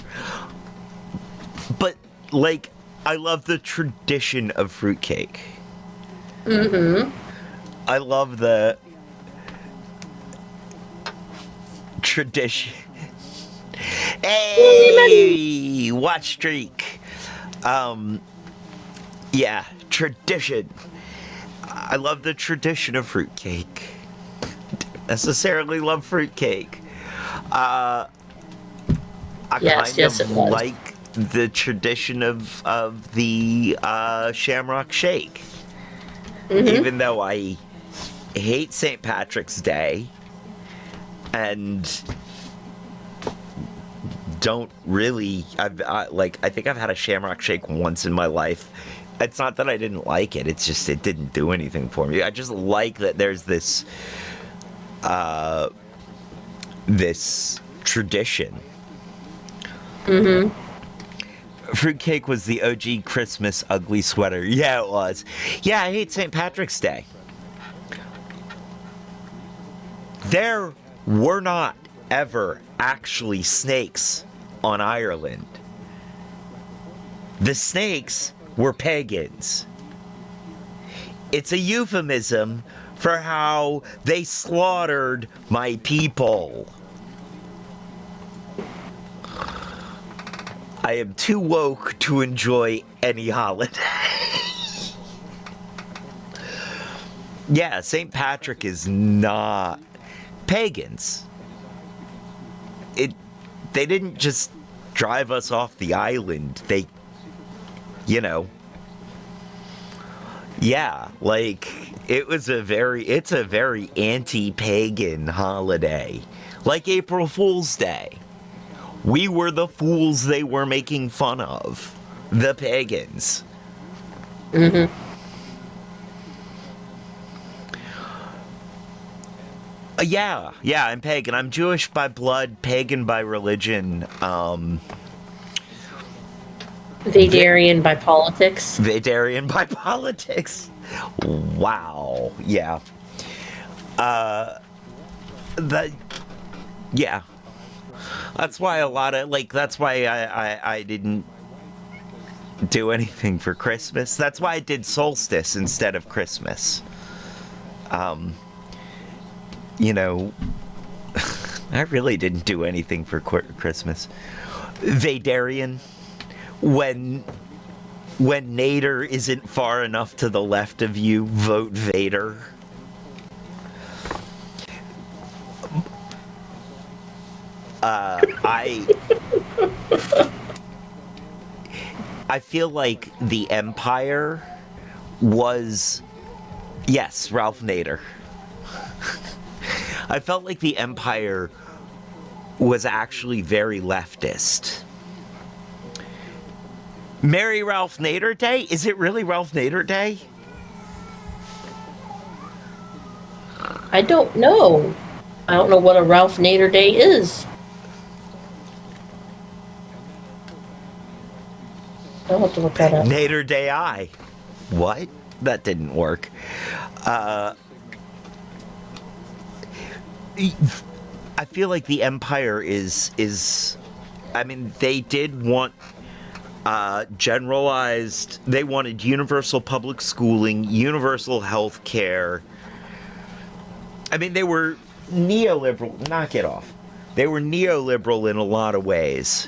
But, I love the tradition of fruitcake. Mm-hmm. I love the tradition. Hey, watch streak. Yeah, tradition. I love the tradition of fruitcake. Don't necessarily love fruitcake. I kind of like the tradition of the Shamrock Shake. Mm-hmm. Even though I hate St. Patrick's Day and don't really, I think I've had a Shamrock Shake once in my life. It's not that I didn't like it, it's just it didn't do anything for me. I just like that there's this this tradition. Mm-hmm. Fruitcake was the OG Christmas ugly sweater. Yeah, it was. Yeah, I hate St. Patrick's Day. There were not ever actually snakes on Ireland. The snakes were pagans. It's a euphemism for how they slaughtered my people. I am too woke to enjoy any holiday. Yeah, St. Patrick is not pagans. They didn't just drive us off the island. They, yeah, it's a very anti-pagan holiday. Like April Fool's Day. We were the fools they were making fun of. The pagans. Mm-hmm. Yeah, I'm pagan. I'm Jewish by blood, pagan by religion. Vadarian by politics. Vadarian by politics. Wow. Yeah. Yeah. That's why that's why I didn't do anything for Christmas. That's why I did solstice instead of Christmas. I really didn't do anything for Christmas. Vadarian, when Nader isn't far enough to the left of you, vote Vader. I feel like the Empire was, yes, Ralph Nader. I felt like the Empire was actually very leftist. Merry Ralph Nader Day? Is it really Ralph Nader Day? I don't know. I don't know what a Ralph Nader Day is. I'll have to look that up. Nader Day I. What? That didn't work. I feel like the Empire is I mean, they did want generalized, they wanted universal public schooling, universal health care. I mean, they were neoliberal. Knock it off. They were neoliberal in a lot of ways,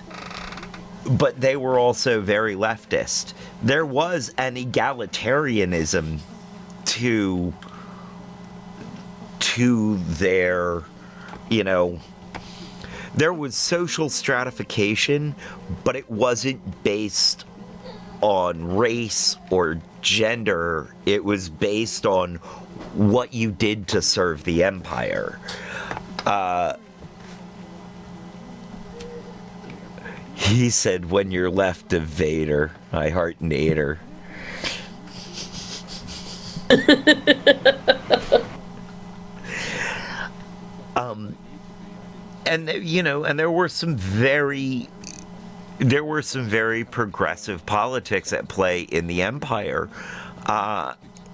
but they were also very leftist. There was an egalitarianism to their, you know, there was social stratification, but it wasn't based on race or gender. It was based on what you did to serve the empire. He said, when you're left of Vader, I heart Nader. And you know, and there were some very progressive politics at play in the empire.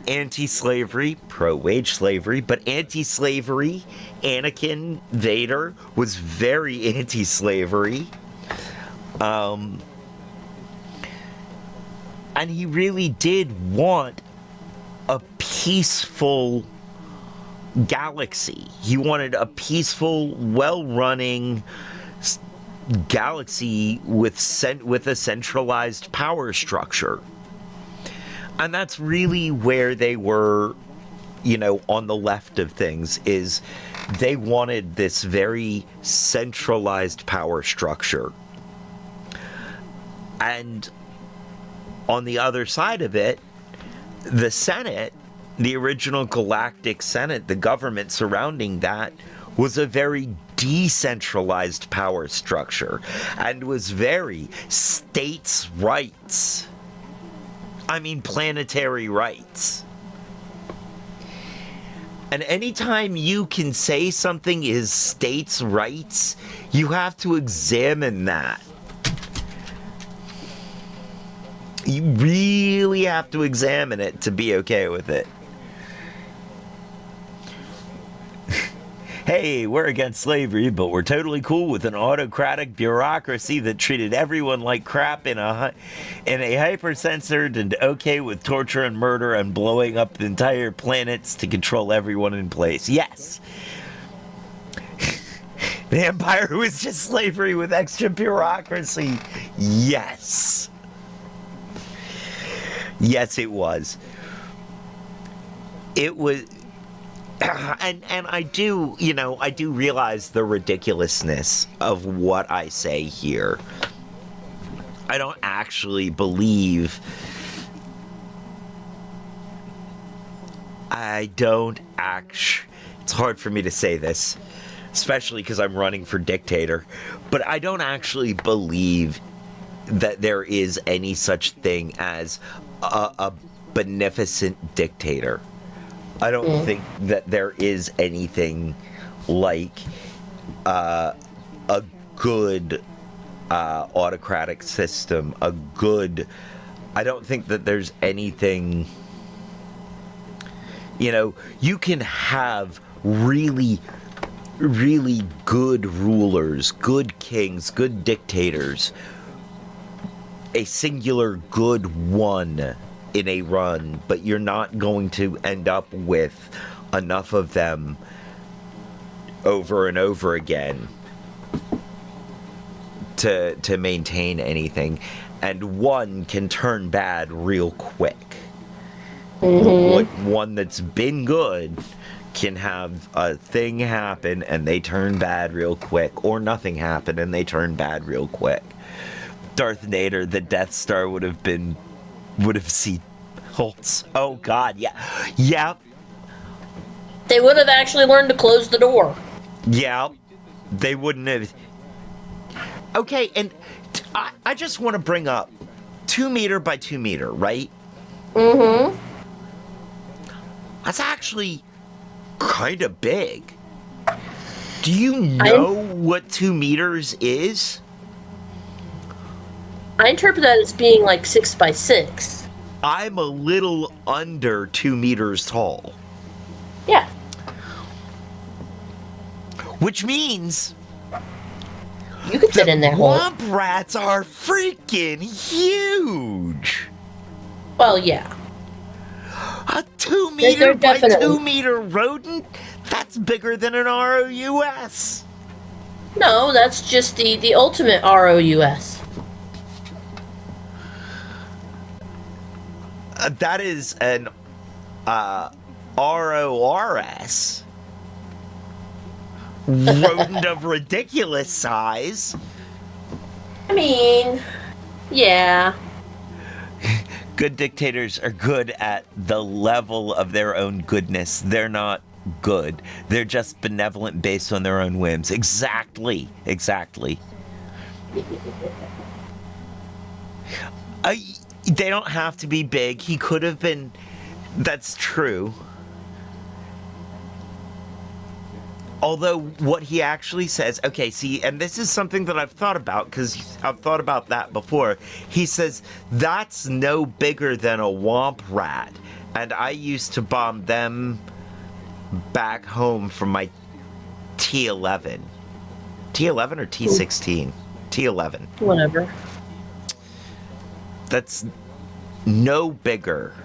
Anti-slavery, pro-wage slavery, but anti-slavery. Anakin Vader was very anti-slavery. And he really did want a peaceful galaxy. He wanted a peaceful, well-running galaxy with a centralized power structure. And that's really where they were, you know, on the left of things, is they wanted this very centralized power structure. And on the other side of it, the Senate, the original Galactic Senate, the government surrounding that, was a very decentralized power structure and was very states' rights. I mean, planetary rights. And anytime you can say something is states' rights, you have to examine that. You really have to examine it to be okay with it. Hey, we're against slavery, but we're totally cool with an autocratic bureaucracy that treated everyone like crap in a hyper-censored, and okay with torture and murder and blowing up the entire planets to control everyone in place. Yes. The empire was just slavery with extra bureaucracy. Yes. Yes, it was. It was... And I do, you know, I do realize the ridiculousness of what I say here. I don't actually believe... It's hard for me to say this, especially because I'm running for dictator, but I don't actually believe that there is any such thing as a beneficent dictator. I don't think that there is anything like a good autocratic system, I don't think that there's anything, you know, you can have really, really good rulers, good kings, good dictators, a singular good one in a run, but you're not going to end up with enough of them over and over again to maintain anything. And one can turn bad real quick. Mm-hmm. One that's been good can have a thing happen and they turn bad real quick, or nothing happen and they turn bad real quick. Darth Vader, the Death Star would have seen holes. Oh God, yeah. Yep. They would have actually learned to close the door. Yeah. They wouldn't have. Okay, and I just want to bring up 2 meter by 2 meter, right? Mm-hmm. That's actually kind of big. Do you know what 2 meters is? I interpret that as being like 6 by 6. I'm a little under 2 meters tall. Yeah. Which means you could fit in there. Womp rats are freaking huge. Well, yeah. A 2 meter by definitely 2 meter rodent? That's bigger than an ROUS. No, that's just the ultimate ROUS. That is an RORS. Rodent of ridiculous size. I mean, yeah. Good dictators are good at the level of their own goodness. They're not good. They're just benevolent based on their own whims. Exactly. They don't have to be big. He could have been. That's true. Although what he actually says, okay, see, and this is something that I've thought about, because I've thought about that before. He says, that's no bigger than a womp rat. And I used to bomb them back home from my T11. T11 or T16? T11. Whatever. That's no bigger.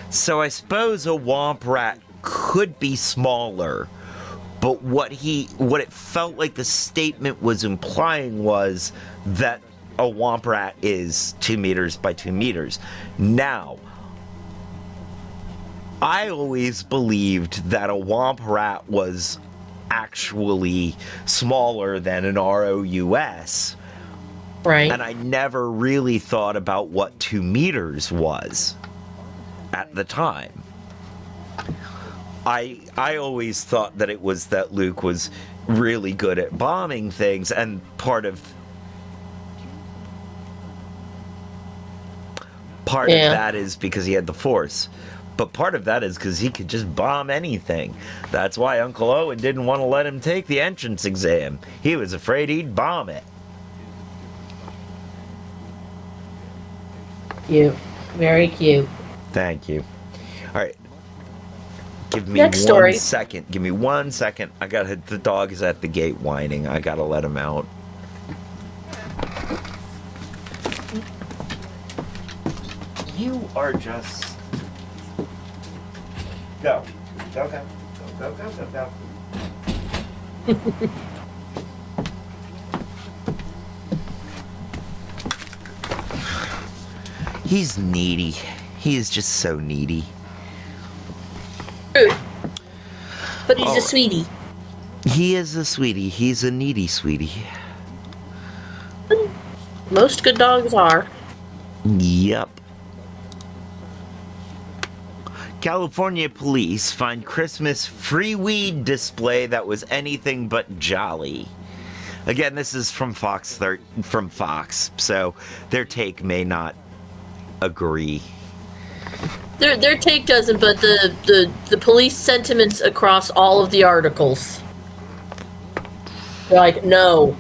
So I suppose a womp rat could be smaller, but what it felt like the statement was implying was that a womp rat is 2 meters by 2 meters. Now, I always believed that a womp rat was actually smaller than an ROUS. Right. And I never really thought about what 2 meters was at the time. I always thought that it was that Luke was really good at bombing things, and part of that is because he had the Force. But part of that is because he could just bomb anything. That's why Uncle Owen didn't want to let him take the entrance exam. He was afraid he'd bomb it. Cute. Very cute. Thank you. All right. Give me Next story. second. Give me 1 second. The dog is at the gate whining. I gotta let him out. You are just... Go. Go, go. Go, go, go, go, go. He's needy. He is just so needy. But he's a sweetie. He is a sweetie. He's a needy sweetie. Most good dogs are. Yep. California police find Christmas free weed display that was anything but jolly. Again, this is from Fox, so their take may not agree. Their take doesn't, but the police sentiments across all of the articles. They're like, no.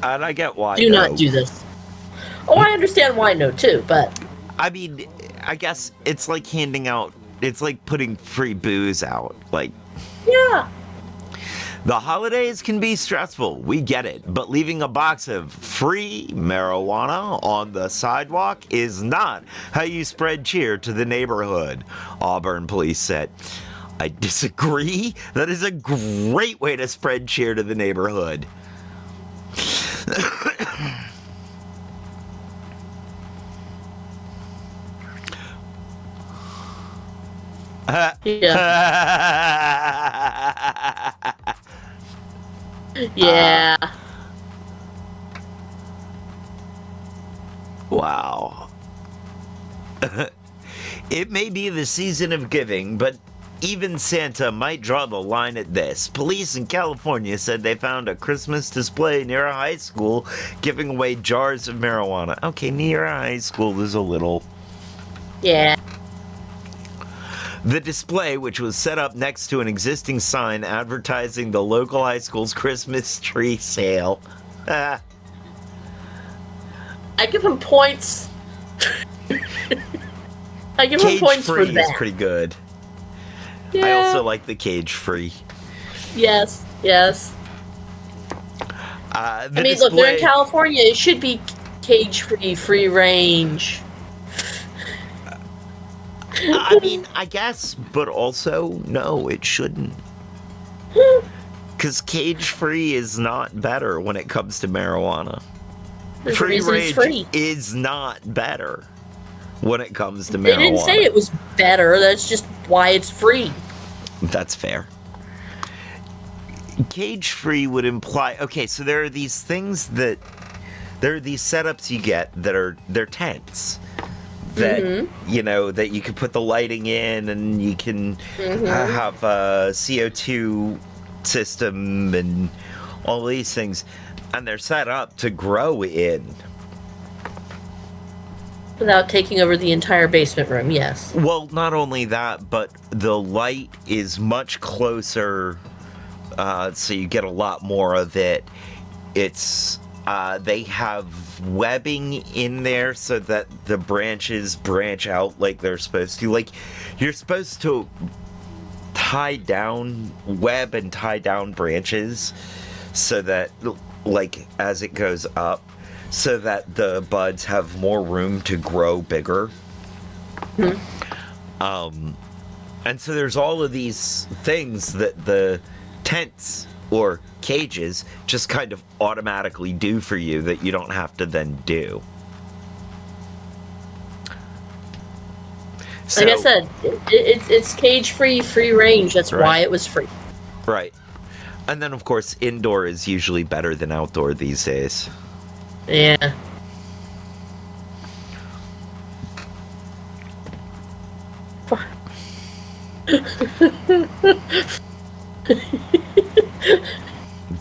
And I get why. Do not do this. Oh, I understand why no, too, but... I mean, I guess it's like handing out... It's like putting free booze out. Like... Yeah. The holidays can be stressful, we get it, but leaving a box of free marijuana on the sidewalk is not how you spread cheer to the neighborhood, Auburn police said. I disagree. That is a great way to spread cheer to the neighborhood. Yeah. Wow. It may be the season of giving, but Even Santa might draw the line at this. Police in California said they found a Christmas display near a high school giving away jars of marijuana. Okay, near a high school is a little... Yeah. The display, which was set up next to an existing sign advertising the local high school's Christmas tree sale. I give him points. I give him points for that. Cage-free is pretty good. Yeah. I also like the cage-free. Yes, yes. I mean, look, they're in California. It should be cage-free, free range. I mean, I guess, but also, no, it shouldn't. Because cage-free is not better when it comes to marijuana. Free range is not better when it comes to marijuana. They didn't say it was better. That's just why it's free. That's fair. Cage-free would imply... Okay, so there are these things that... There are these setups you get that are... They're tents. That, you know, that you can put the lighting in and you can have a CO2 system and all these things. And they're set up to grow in. Without taking over the entire basement room, yes. Well, not only that, but the light is much closer, so you get a lot more of it. It's... they have webbing in there so that the branches branch out like they're supposed to. Like, you're supposed to web and tie down branches so that, like, as it goes up, so that the buds have more room to grow bigger. And so there's all of these things that the tents or cages just kind of automatically do for you that you don't have to then do. So, like I said, it's cage-free, free range. That's why it was free. Right. And then, of course, indoor is usually better than outdoor these days. Yeah.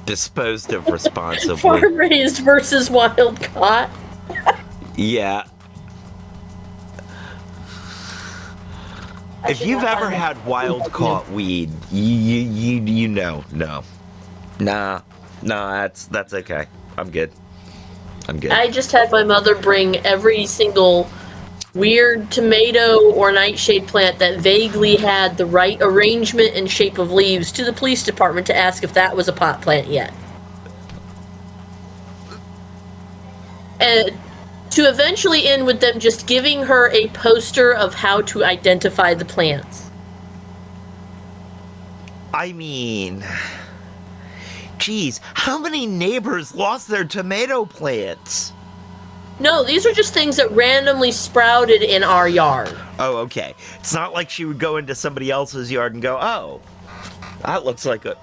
Disposed of responsibly. Farm raised versus wild caught. Yeah. If you've ever had wild caught weed, you know, no. Nah, that's okay. I'm good. I just had my mother bring every single weird tomato or nightshade plant that vaguely had the right arrangement and shape of leaves to the police department to ask if that was a pot plant yet. And to eventually end with them just giving her a poster of how to identify the plants. I mean, geez, how many neighbors lost their tomato plants? No, these are just things that randomly sprouted in our yard. Oh, okay. It's not like she would go into somebody else's yard and go, oh, that looks like a...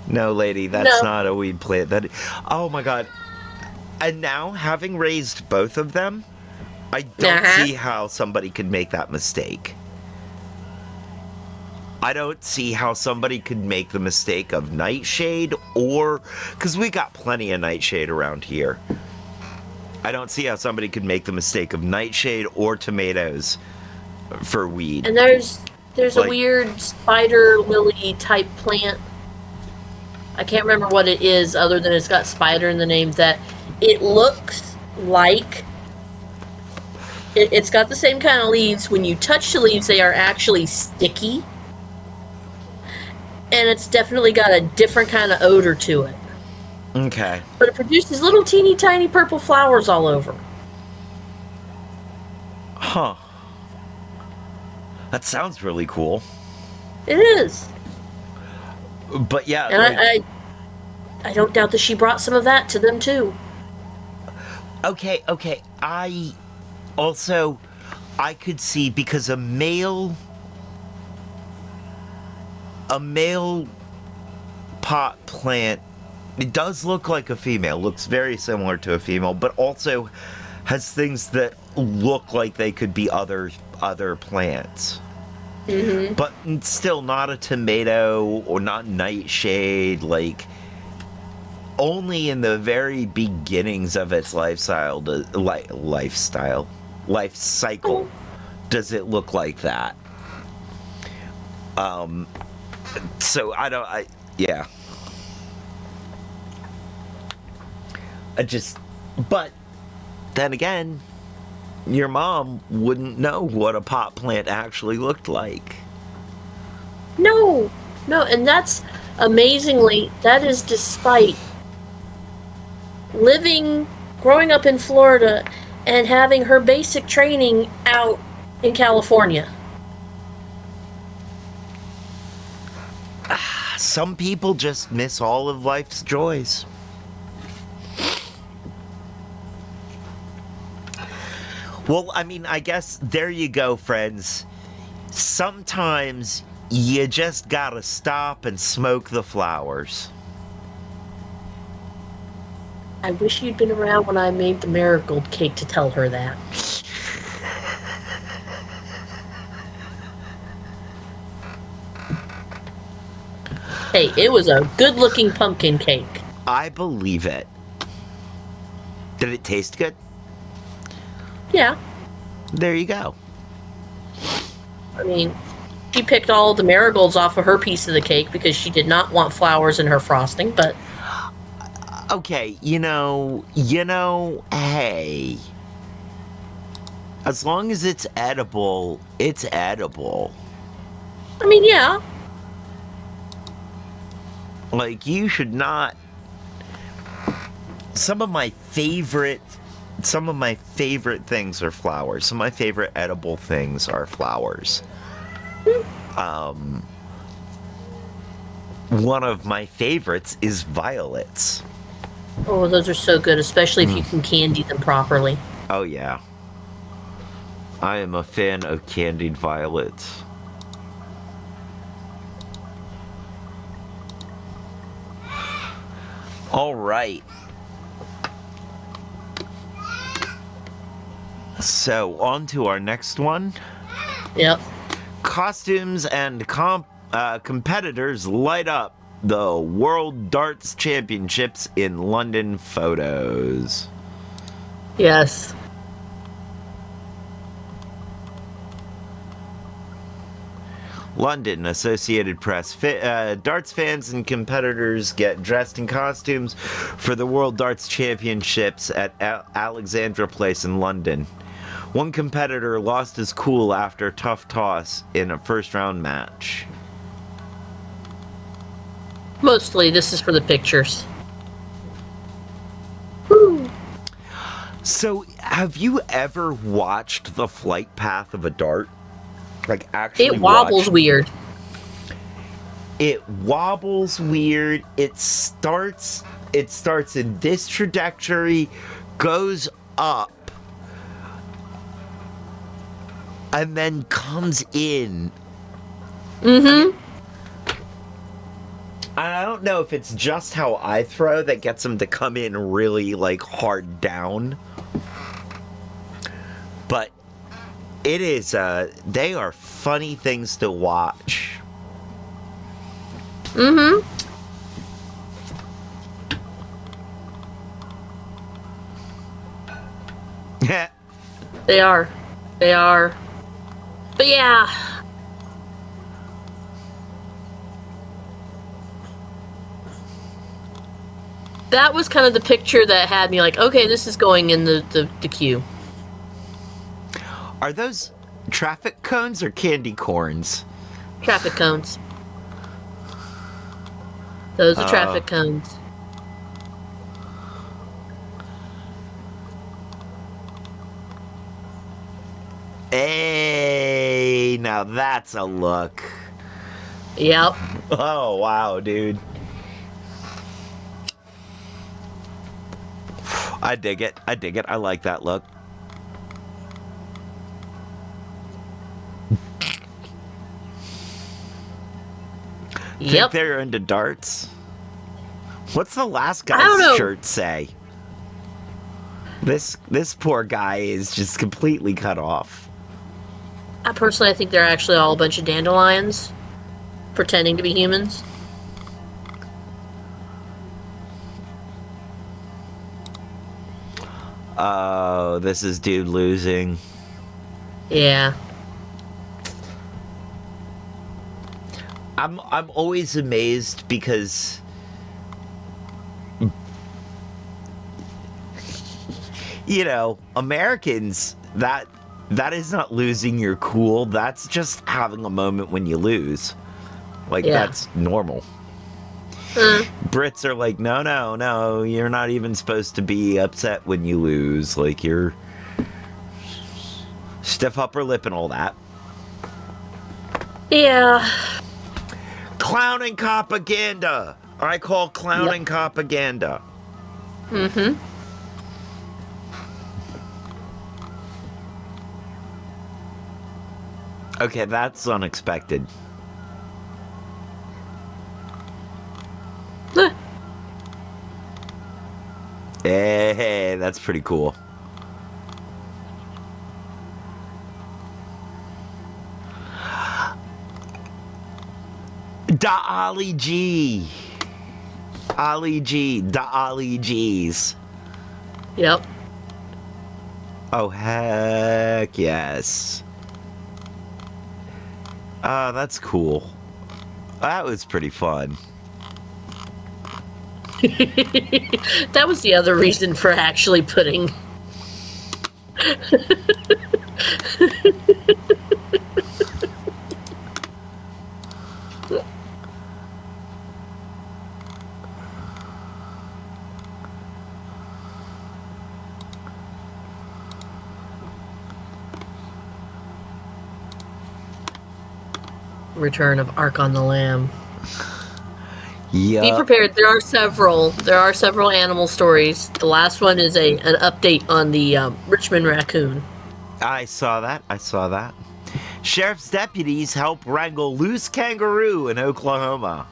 No, lady, that's not a weed plant. Oh, my God. And now, having raised both of them, I don't see how somebody could make that mistake. I don't see how somebody could make the mistake of nightshade or... Because we got plenty of nightshade around here. I don't see how somebody could make the mistake of nightshade or tomatoes for weed. And there's like, a weird spider lily type plant. I can't remember what it is other than it's got spider in the name, that it looks like... It's got the same kind of leaves. When you touch the leaves, they are actually sticky. And it's definitely got a different kind of odor to it. Okay. But it produces little teeny tiny purple flowers all over. Huh. That sounds really cool. It is. But yeah. And like, I don't doubt that she brought some of that to them too. Okay. I could see, because a male pot plant, it does look like a female, looks very similar to a female, but also has things that look like they could be other plants. Mm-hmm. But still not a tomato or not nightshade. Like, only in the very beginnings of its life cycle does it look like that. So yeah. But then again, your mom wouldn't know what a pot plant actually looked like. No, and that's amazingly, that is despite growing up in Florida and having her basic training out in California. Some people just miss all of life's joys. Well, I mean, I guess there you go, friends. Sometimes you just gotta stop and smoke the flowers. I wish you'd been around when I made the marigold cake to tell her that. Hey, it was a good-looking pumpkin cake. I believe it. Did it taste good? Yeah. There you go. I mean, she picked all the marigolds off of her piece of the cake because she did not want flowers in her frosting, but... Okay, hey. As long as it's edible, it's edible. I mean, yeah. Like, you should not... Some of my favorite things are flowers. Some of my favorite edible things are flowers. One of my favorites is violets. Oh, those are so good, especially if you can candy them properly. Oh, yeah. I am a fan of candied violets. All right. So, on to our next one. Yep. Costumes and competitors light up the World Darts Championships in London photos. Yes. London, Associated Press. Darts fans and competitors get dressed in costumes for the World Darts Championships at Alexandra Place in London. One competitor lost his cool after a tough toss in a first-round match. Mostly, this is for the pictures. Woo. So, have you ever watched the flight path of a dart? Like, actually it wobbles weird. It wobbles weird. It starts in this trajectory, goes up, and then comes in. Mm-hmm. I don't know if it's just how I throw that gets them to come in really, like, hard down. But it is, they are funny things to watch. Mm-hmm. They are. But yeah. That was kind of the picture that had me like, okay, this is going in the queue. Are those traffic cones or candy corns? Traffic cones. Those are traffic cones. Hey, now that's a look. Yep. Oh, wow, dude. I dig it. I like that look. Think they're into darts? What's the last guy's shirt say? This poor guy is just completely cut off. Personally, I think they're actually all a bunch of dandelions pretending to be humans. Oh, this is dude losing. Yeah. I'm always amazed because Americans, that is not losing your cool. That's just having a moment when you lose. Like, that's normal. Brits are like, no, you're not even supposed to be upset when you lose. Like, you're stiff upper lip and all that. Yeah. Clowning propaganda. I call clowning propaganda. Mm-hmm. Okay, that's unexpected. Hey, that's pretty cool. Da Ali G. Ali G. Da Ali G's. Yep. Oh, heck yes. Oh, that's cool. That was pretty fun. That was the other reason for actually putting... Return of Ark on the Lamb. Yeah. Be prepared. There are several animal stories. The last one is an update on the Richmond raccoon. I saw that. Sheriff's deputies help wrangle loose kangaroo in Oklahoma.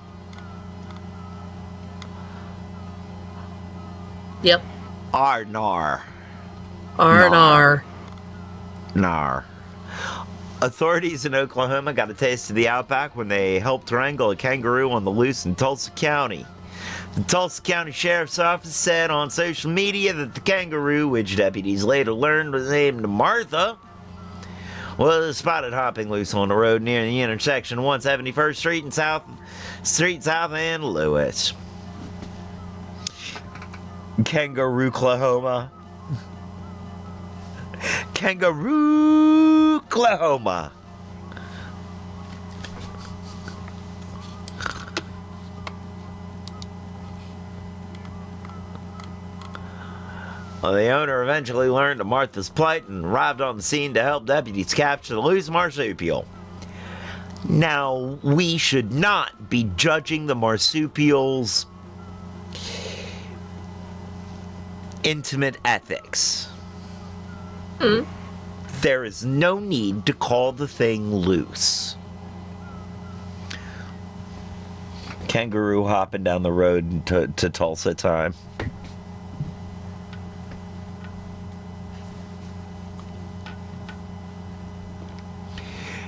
Yep. Nar. Nar. Authorities in Oklahoma got a taste of the outback when they helped wrangle a kangaroo on the loose in Tulsa County. The Tulsa County Sheriff's Office said on social media that the kangaroo, which deputies later learned was named Martha, was spotted hopping loose on the road near the intersection of 171st Street and South and Lewis. Kangaroo, Oklahoma. Kangaroo, Oklahoma. Well, the owner eventually learned of Martha's plight and arrived on the scene to help deputies capture the loose marsupial. Now, we should not be judging the marsupial's intimate ethics. There is no need to call the thing loose. Kangaroo hopping down the road to Tulsa time.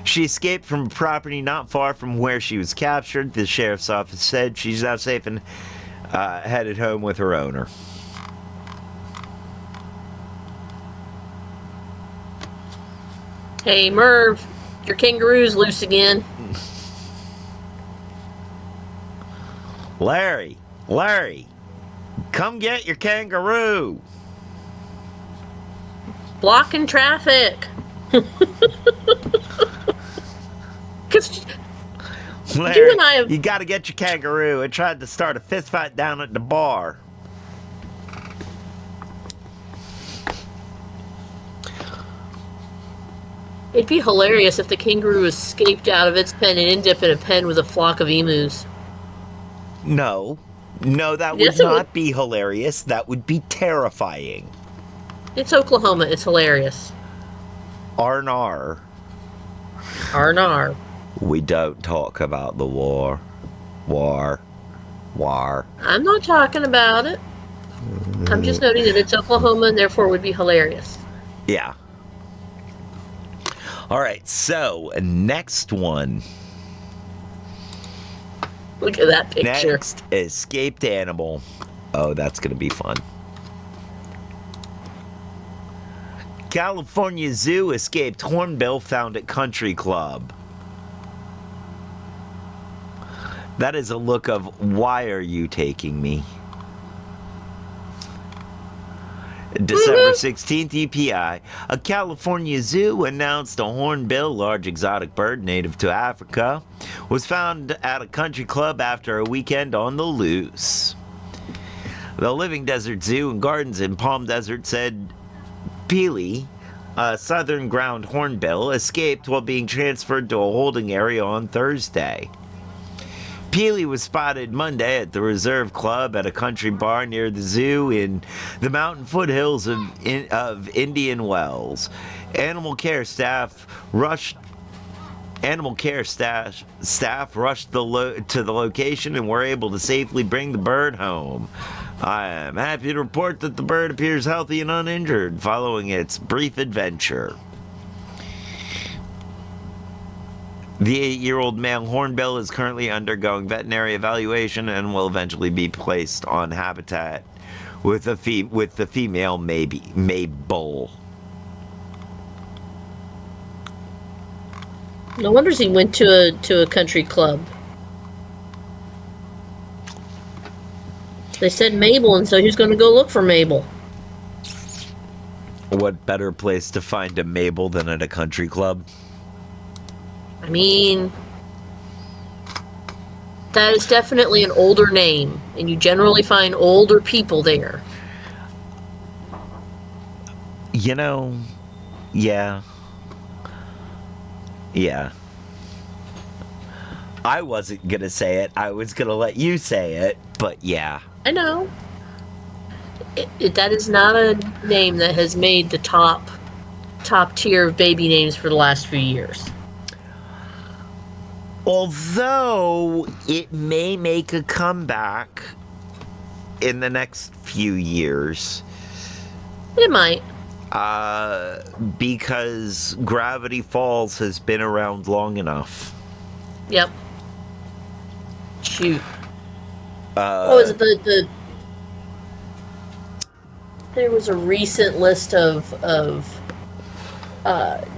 She escaped from a property not far from where she was captured. The sheriff's office said she's now safe and headed home with her owner. Hey, Merv, your kangaroo's loose again. Larry, come get your kangaroo. Blocking traffic. Larry, you gotta get your kangaroo. It tried to start a fist fight down at the bar. It'd be hilarious if the kangaroo escaped out of its pen and ended up in a pen with a flock of emus. No, that would not be hilarious. That would be terrifying. It's Oklahoma. It's hilarious. Arnar. We don't talk about the war. War. I'm not talking about it. I'm just noting that it's Oklahoma and therefore would be hilarious. Yeah. All right, so next one. Look at that picture. Next, escaped animal. Oh, that's going to be fun. California Zoo escaped hornbill found at country club. That is a look of, why are you taking me? December 16th, EPI. A California zoo announced a hornbill, large exotic bird native to Africa, was found at a country club after a weekend on the loose. The Living Desert Zoo and Gardens in Palm Desert said Peely, a southern ground hornbill, escaped while being transferred to a holding area on Thursday. Peely was spotted Monday at the Reserve Club at a country bar near the zoo in the mountain foothills of Indian Wells. Animal care staff rushed to the location and were able to safely bring the bird home. I am happy to report that the bird appears healthy and uninjured following its brief adventure. The 8-year-old male hornbill is currently undergoing veterinary evaluation and will eventually be placed on habitat with the female Mabel. No wonder he went to a country club. They said Mabel, and so he's going to go look for Mabel. What better place to find a Mabel than at a country club? I mean, that is definitely an older name, and you generally find older people there. You know, yeah. Yeah. I wasn't going to say it. I was going to let you say it, but yeah. I know. That is not a name that has made the top tier of baby names for the last few years. Although it may make a comeback in the next few years. It might. Because Gravity Falls has been around long enough. Yep. Shoot. What was it? There was a recent list of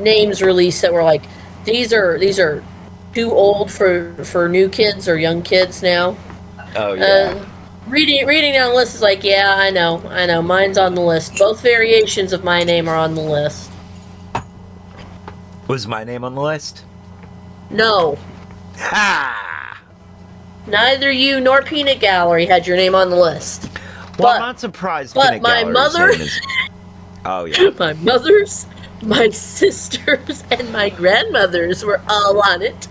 names released that were like, these are too old for new kids or young kids now. Oh yeah. Reading down the list is like, yeah, I know, mine's on the list. Both variations of my name are on the list. Was my name on the list? No. Ha! Neither you nor Peanut Gallery had your name on the list. Well, I'm not surprised. But my mother. Oh yeah. My mother's, my sisters, and my grandmother's were all on it.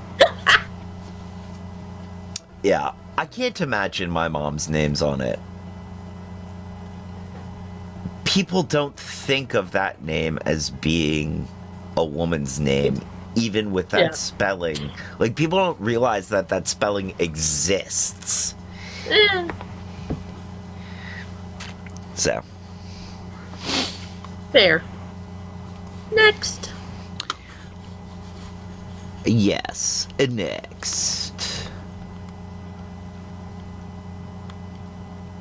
Yeah, I can't imagine my mom's name's on it. People don't think of that name as being a woman's name, even with that spelling. Like, people don't realize that spelling exists. So. Fair. Next. Yes, next.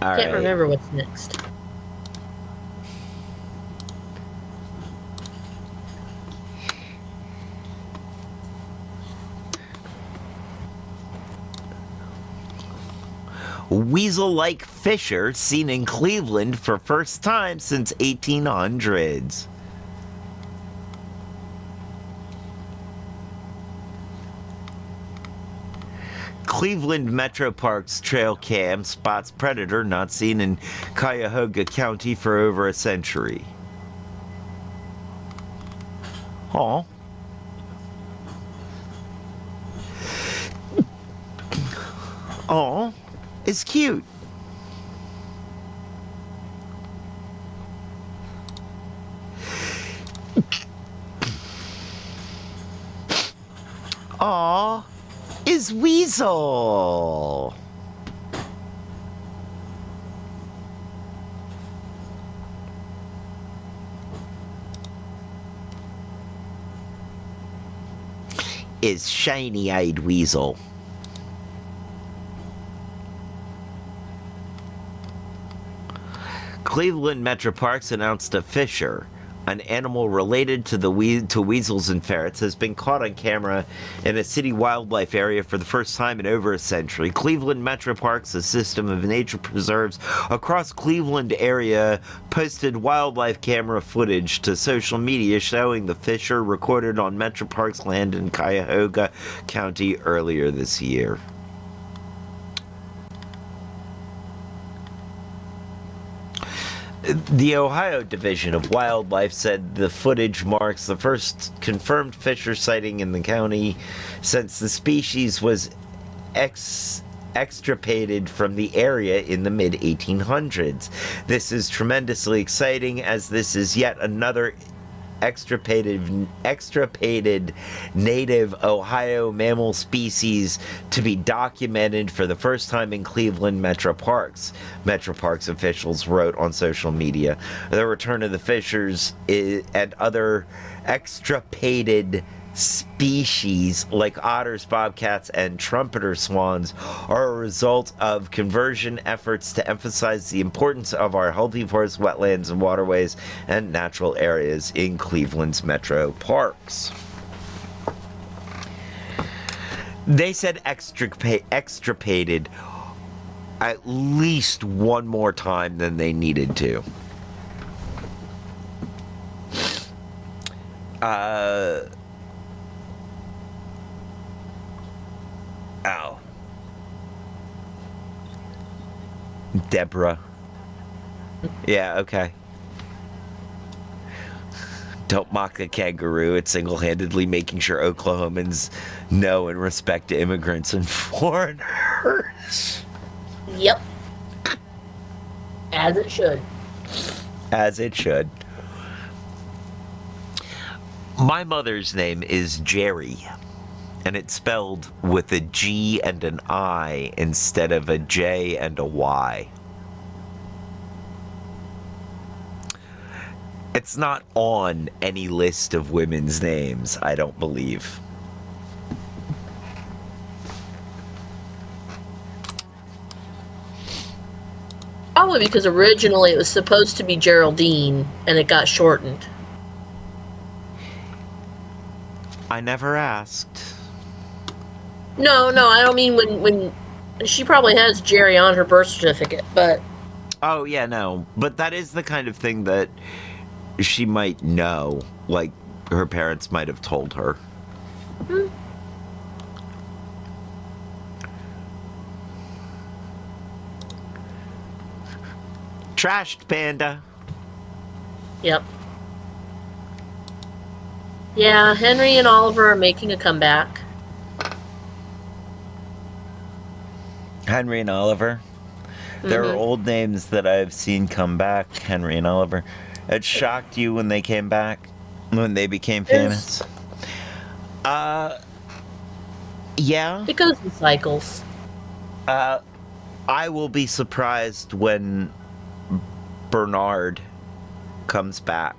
All Can't right. remember what's next. Weasel-like fisher seen in Cleveland for first time since 1800s. Cleveland Metro Parks trail cam spots predator not seen in Cuyahoga County for over a century. Aw. Aw. It's cute. Aw. Is Weasel. is shiny-eyed weasel. Cleveland Metro Parks announced a fisher, an animal related to weasels and ferrets, has been caught on camera in a city wildlife area for the first time in over a century. Cleveland Metro Parks, a system of nature preserves across Cleveland area, posted wildlife camera footage to social media showing the fisher recorded on Metro Parks land in Cuyahoga County earlier this year. The Ohio Division of Wildlife said the footage marks the first confirmed fisher sighting in the county since the species was extirpated from the area in the mid-1800s. This is tremendously exciting, as this is yet another extirpated native Ohio mammal species to be documented for the first time in Cleveland Metro Parks. Metro Parks officials wrote on social media. The return of the fishers and other extirpated species like otters, bobcats, and trumpeter swans are a result of conversion efforts to emphasize the importance of our healthy forests, wetlands, and waterways and natural areas in Cleveland's metro parks. They said extirpated at least one more time than they needed to. Deborah. Yeah, okay. Don't mock the kangaroo. It's single-handedly making sure Oklahomans know and respect immigrants and foreigners. Yep. As it should. As it should. My mother's name is Jerry, and it's spelled with a G and an I instead of a J and a Y. It's not on any list of women's names, I don't believe. Probably because originally it was supposed to be Geraldine, and it got shortened. I never asked. No, I don't mean when she probably has Jerry on her birth certificate, but... Oh, yeah, no. But that is the kind of thing that she might know. Like, her parents might have told her. Hmm. Trashed panda. Yep. Yeah, Henry and Oliver are making a comeback. Henry and Oliver. There are old names that I've seen come back. Henry and Oliver. It shocked you when they came back? When they became famous? Yeah. It goes in cycles. I will be surprised when Bernard comes back.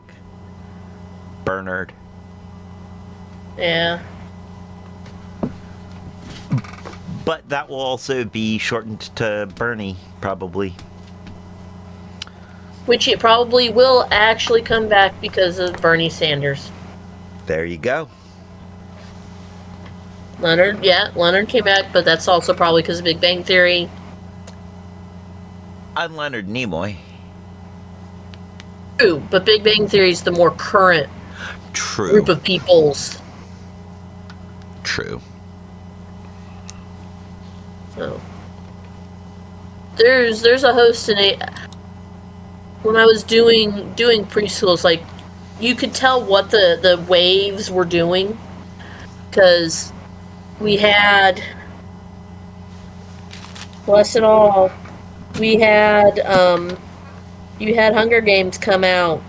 Bernard. Yeah. But that will also be shortened to Bernie, probably. Which it probably will actually come back because of Bernie Sanders. There you go. Leonard came back, but that's also probably because of Big Bang Theory. I'm Leonard Nimoy. True, but Big Bang Theory is the more current group of peoples. True. So there's a host in a... When I was doing preschools, like, you could tell what the waves were doing, because we had, bless it all, we had you had Hunger Games come out,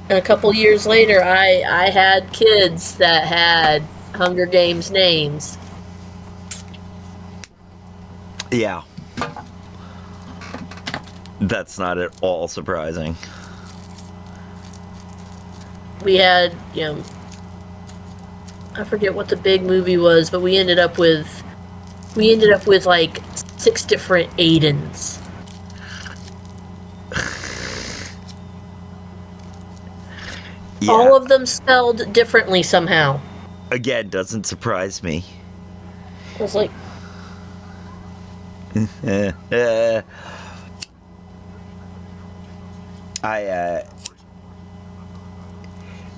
and a couple years later I had kids that had Hunger Games names. Yeah. That's not at all surprising. We had, I forget what the big movie was, but we ended up with like 6 different Aidens. Yeah. All of them spelled differently somehow. Again, doesn't surprise me. I was like,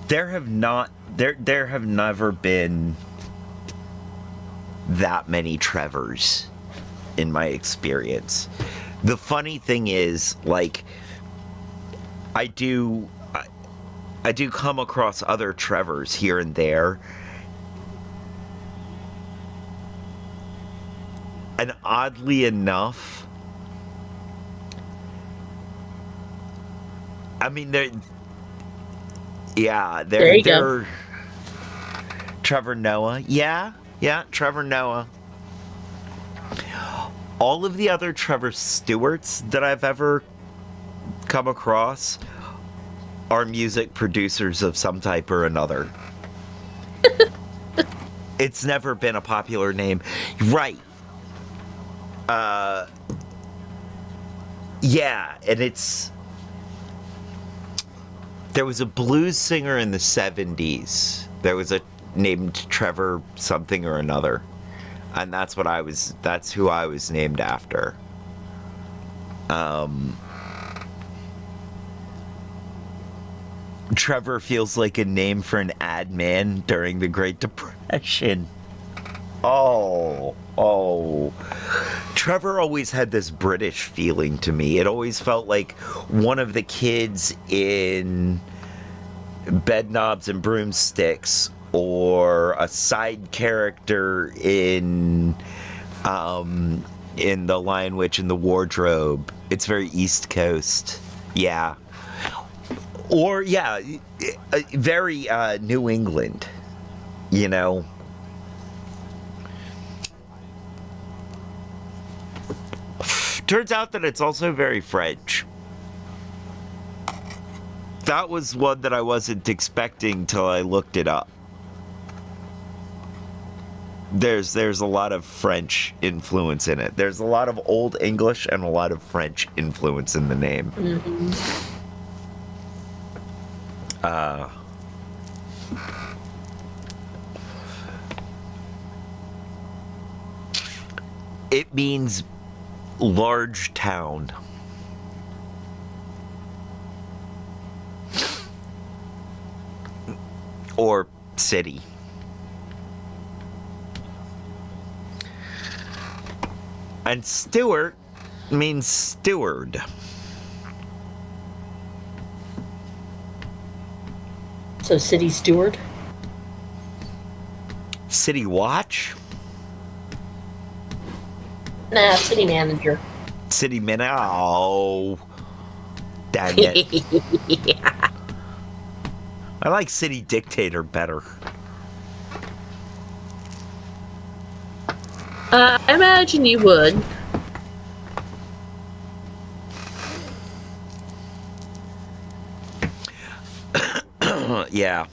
there have never been that many Trevors in my experience. The funny thing is, like, I do come across other Trevors here and there. And oddly enough, I mean, there you go. Trevor Noah. Yeah, Trevor Noah. All of the other Trevor Stewarts that I've ever come across are music producers of some type or another. It's never been a popular name. Right. Yeah, and there was a blues singer in the 70s. There was a named Trevor something or another. And that's who I was named after. Trevor feels like a name for an ad man during the Great Depression. Oh. Trevor always had this British feeling to me. It always felt like one of the kids in Bedknobs and Broomsticks, or a side character in The Lion, Witch, and the Wardrobe. It's very East Coast. Yeah. Or, yeah, very New England, you know. Turns out that it's also very French. That was one that I wasn't expecting till I looked it up. There's a lot of French influence in it. There's a lot of Old English and a lot of French influence in the name. Mm-hmm. It means large town. Or city. And Stewart means steward. So city steward? City watch? Nah, city manager. City manager? Oh. Dang it. Yeah. I like city dictator better. I imagine you would. Yeah.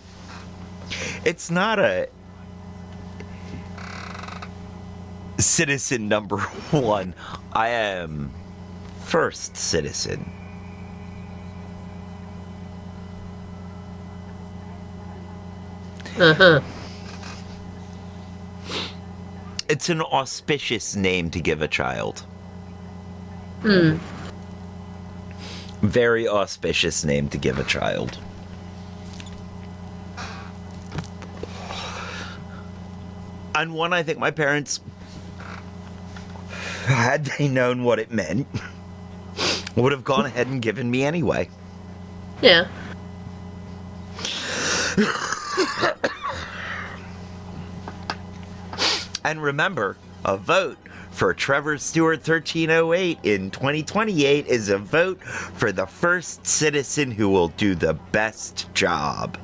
It's not a citizen number one. I am first citizen. Uh-huh. It's an auspicious name to give a child. Very auspicious name to give a child. And one I think my parents, had they known what it meant, would have gone ahead and given me anyway. Yeah. And remember, a vote for Trevor Stewart 1308 in 2028 is a vote for the first citizen who will do the best job.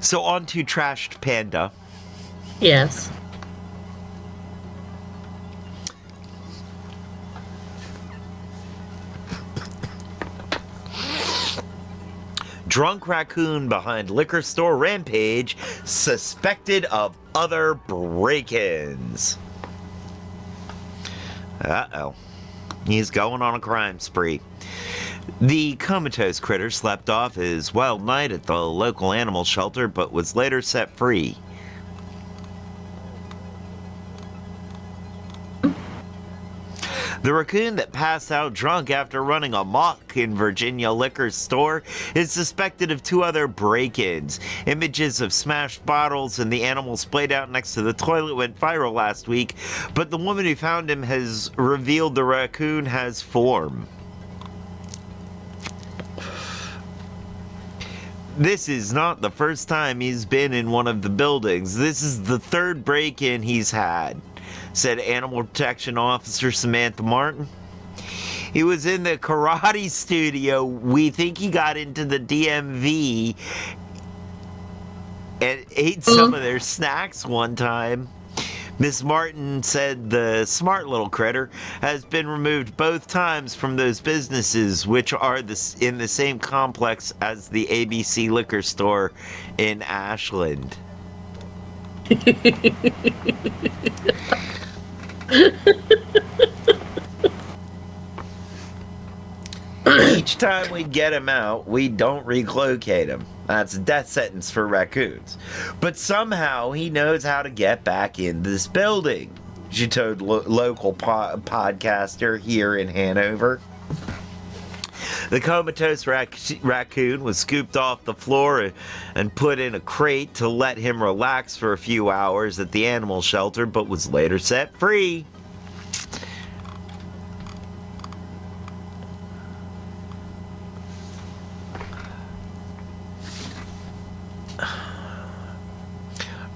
So on to Trashed Panda. Yes. Drunk raccoon behind liquor store rampage, suspected of other break-ins. Uh-oh. He's going on a crime spree. The comatose critter slept off his wild night at the local animal shelter, but was later set free. The raccoon that passed out drunk after running amok in Virginia liquor store is suspected of 2 other break-ins. Images of smashed bottles and the animal splayed out next to the toilet went viral last week, but the woman who found him has revealed the raccoon has form. This is not the first time he's been in one of the buildings. This is the 3rd break-in he's had, said Animal Protection Officer Samantha Martin. He was in the karate studio. We think he got into the DMV and ate some of their snacks one time. Miss Martin said the smart little critter has been removed both times from those businesses, which are in the same complex as the ABC liquor store in Ashland. Each time we get him out, we don't relocate him. That's a death sentence for raccoons. But somehow he knows how to get back in this building, she told local podcaster here in Hanover. The comatose raccoon was scooped off the floor and put in a crate to let him relax for a few hours at the animal shelter, but was later set free.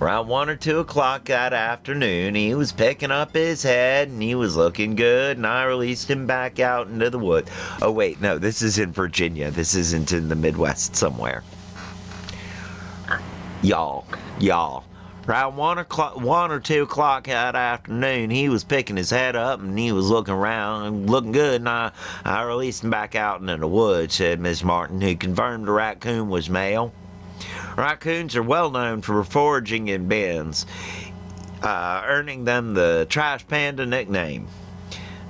Around 1 or 2 o'clock that afternoon, he was picking up his head and he was looking good, and I released him back out into the woods. Oh wait, no, this is in Virginia. This isn't in the Midwest somewhere. Y'all. Around 1 or 2 o'clock that afternoon, he was picking his head up and he was looking around and looking good, and I released him back out into the woods, said Miss Martin, who confirmed the raccoon was male. Raccoons are well known for foraging in bins, earning them the Trash Panda nickname.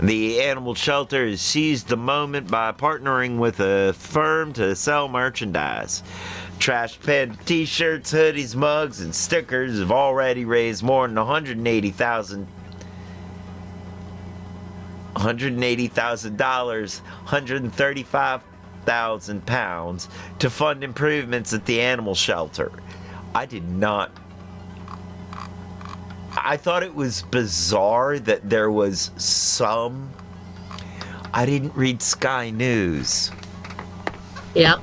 The animal shelter has seized the moment by partnering with a firm to sell merchandise. Trash Panda t-shirts, hoodies, mugs, and stickers have already raised more than $180,000, £135,000 to fund improvements at the animal shelter. I thought it was bizarre that there was some. I didn't read Sky News. Yeah.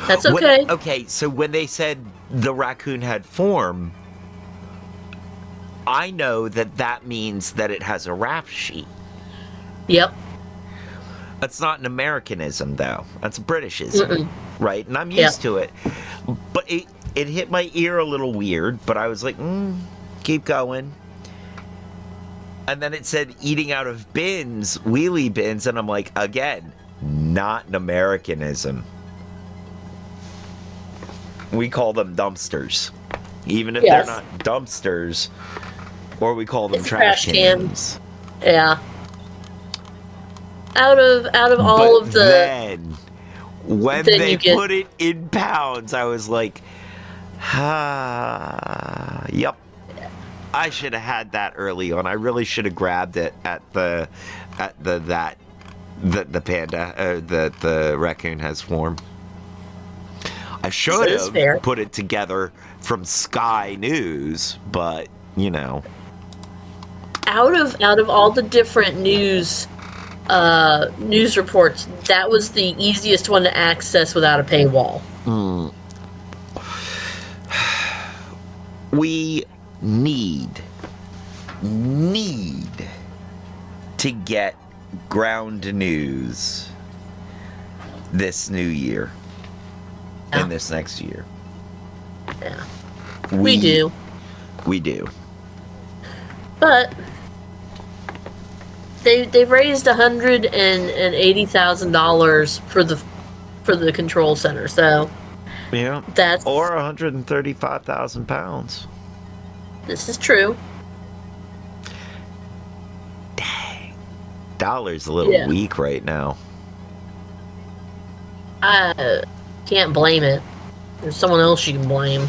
That's okay. Okay, so when they said the raccoon had form, I know that means that it has a rap sheet. Yep. That's not an Americanism, though. That's a Britishism, right? And I'm used to it. But it hit my ear a little weird, but I was like, keep going. And then it said eating out of bins, wheelie bins, and I'm like, again, not an Americanism. We call them dumpsters. Even if they're not dumpsters, or we call them trash cans. Yeah. Out of all of the... Then, when they put it in pounds, I was like, yep. I should have had that early on. I really should have grabbed it at the panda, the raccoon has form. I should have put it together from Sky News, but you know. Out of all the different news reports, that was the easiest one to access without a paywall. We need to get ground news this new year and this next year. Yeah. We do. We do. But they've raised $180,000 for the for the control center. So Yeah. that's Or 135,000 pounds. This is true. Dang. Dollar's a little weak right now. I can't blame it. There's someone else you can blame.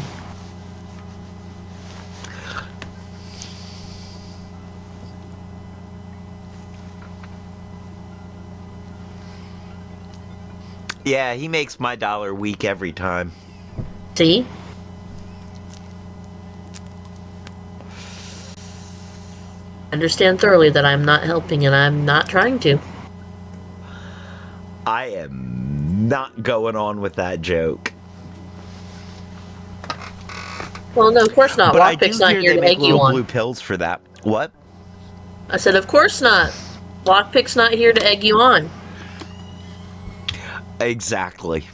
Yeah, he makes my dollar weak every time. See? Understand thoroughly that I'm not helping and I'm not trying to. I am not going on with that joke. Well, no, of course not. But I do Lockpick's not hear here they to make egg you little on. blue pills for that. What? I said, of course not. Lockpick's not here to egg you on. Exactly.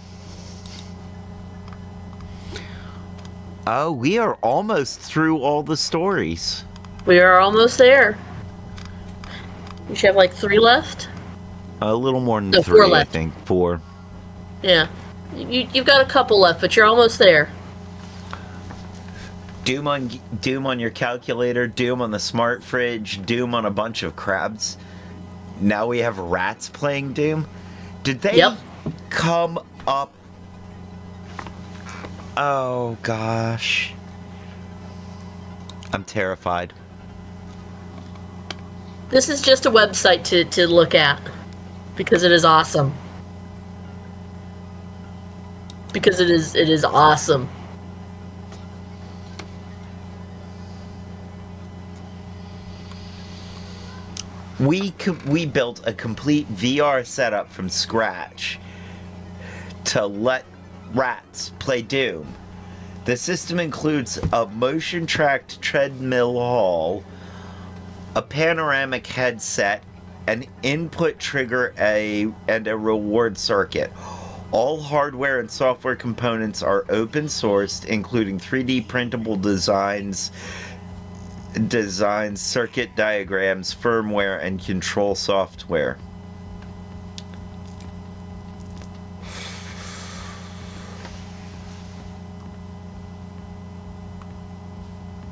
Oh, we are almost through all the stories. We are almost there. We should have like 3 left. A little more than No, 3, 4 I left. think. 4. Yeah. You've got a couple left, but you're almost there. Doom on your calculator, Doom on the smart fridge, Doom on a bunch of crabs. Now we have rats playing Doom. Did they come up? Oh gosh. I'm terrified. This is just a website to look at because it is awesome. Because it is awesome. We built a complete VR setup from scratch to let rats play Doom. The system includes a motion-tracked treadmill hall, a panoramic headset, an input trigger, and a reward circuit. All hardware and software components are open sourced, including 3D printable designs, circuit diagrams, firmware, and control software.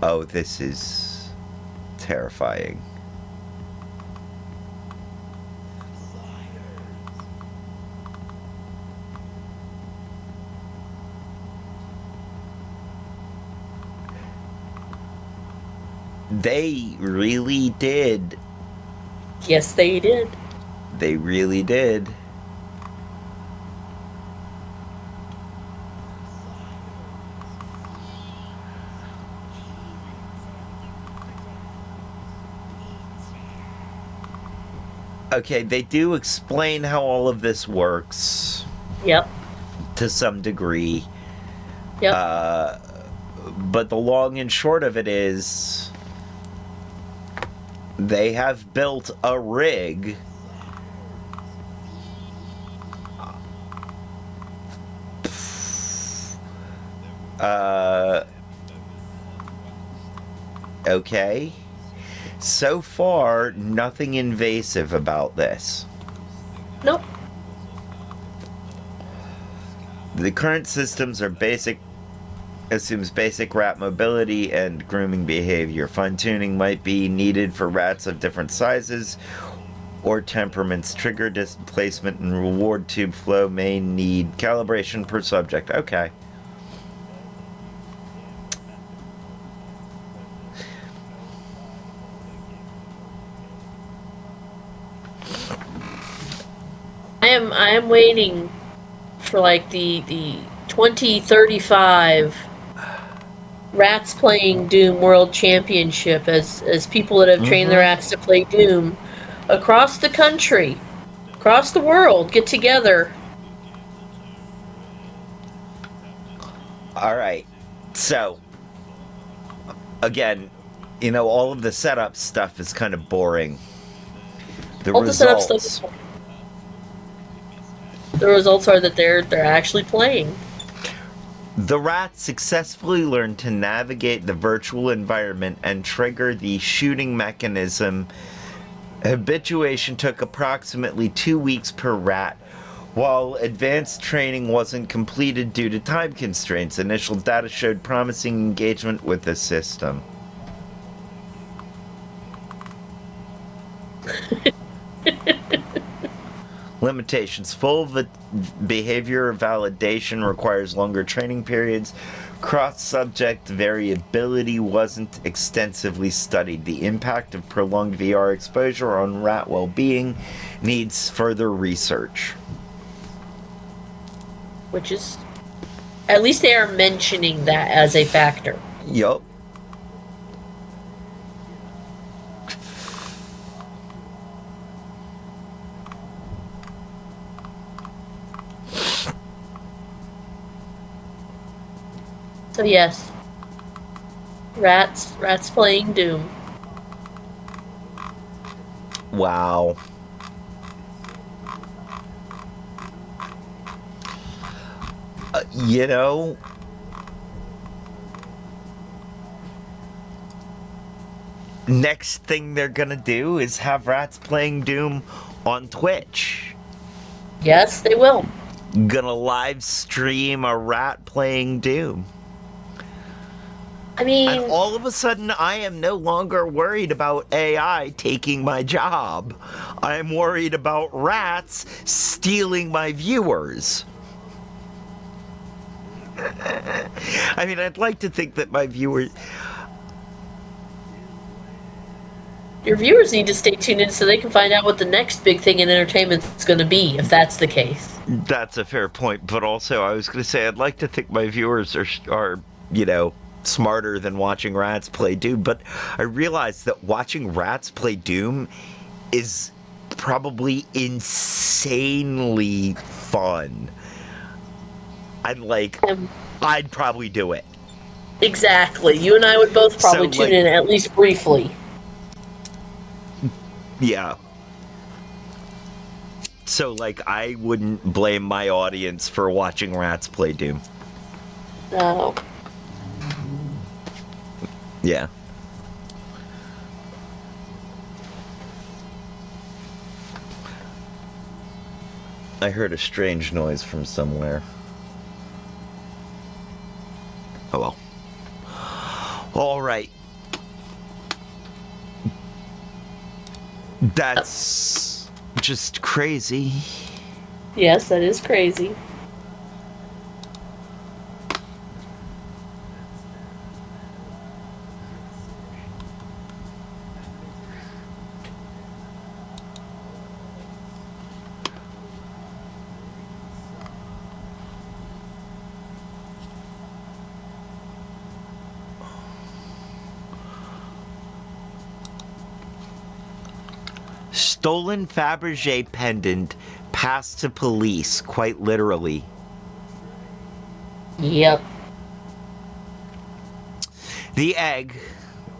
Oh, this is terrifying. They really did. Yes, they did. They really did. Okay, they do explain how all of this works. Yep. To some degree. Yep. But the long and short of it is they have built a rig okay. So far, nothing invasive about this. Nope. The current systems are assumes basic rat mobility and grooming behavior. Fine-tuning might be needed for rats of different sizes or temperaments. Trigger displacement and reward tube flow may need calibration per subject. Okay. I am waiting for like the 2035 Rats Playing Doom World Championship as people that have trained their rats to play Doom across the country, across the world, get together. All right. So, again, you know, all of the setup stuff is kind of boring. The results are that they're actually playing. The rats successfully learned to navigate the virtual environment and trigger the shooting mechanism. Habituation took approximately 2 weeks per rat, While advanced training wasn't completed due to time constraints, initial data showed promising engagement with the system. Limitations. Full behavior validation requires longer training periods. Cross-subject variability wasn't extensively studied. The impact of prolonged VR exposure on rat well-being needs further research. Which is... At least they are mentioning that as a factor. Yup. So yes, rats playing Doom. Wow. You know, next thing they're gonna do is have rats playing Doom on Twitch. Yes, they will. Gonna live stream a rat playing Doom. I mean... And all of a sudden, I am no longer worried about AI taking my job. I'm worried about rats stealing my viewers. I mean, I'd like to think that my viewers... Your viewers need to stay tuned in so they can find out what the next big thing in entertainment is going to be, if that's the case. That's a fair point, but also I was going to say I'd like to think my viewers are, you know, smarter than watching rats play Doom, but I realize that watching rats play Doom is probably insanely fun. I'd probably do it. Exactly. You and I would both probably tune in at least briefly. Yeah. So, I wouldn't blame my audience for watching rats play Doom. No. Yeah. I heard a strange noise from somewhere. Oh well. All right. That's just crazy. Yes, that is crazy. Stolen Fabergé pendant passed to police, quite literally. Yep. The egg,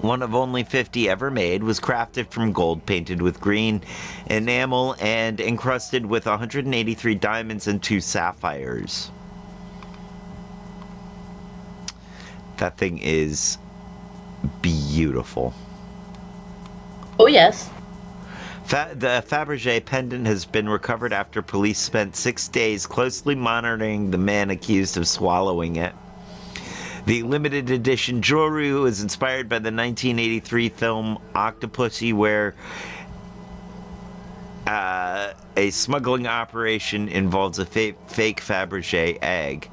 one of only 50 ever made, was crafted from gold painted with green enamel and encrusted with 183 diamonds and 2 sapphires. That thing is beautiful. Oh, yes. The Fabergé pendant has been recovered after police spent 6 days closely monitoring the man accused of swallowing it. The limited edition jewelry was inspired by the 1983 film Octopussy, where a smuggling operation involves a fake Fabergé egg.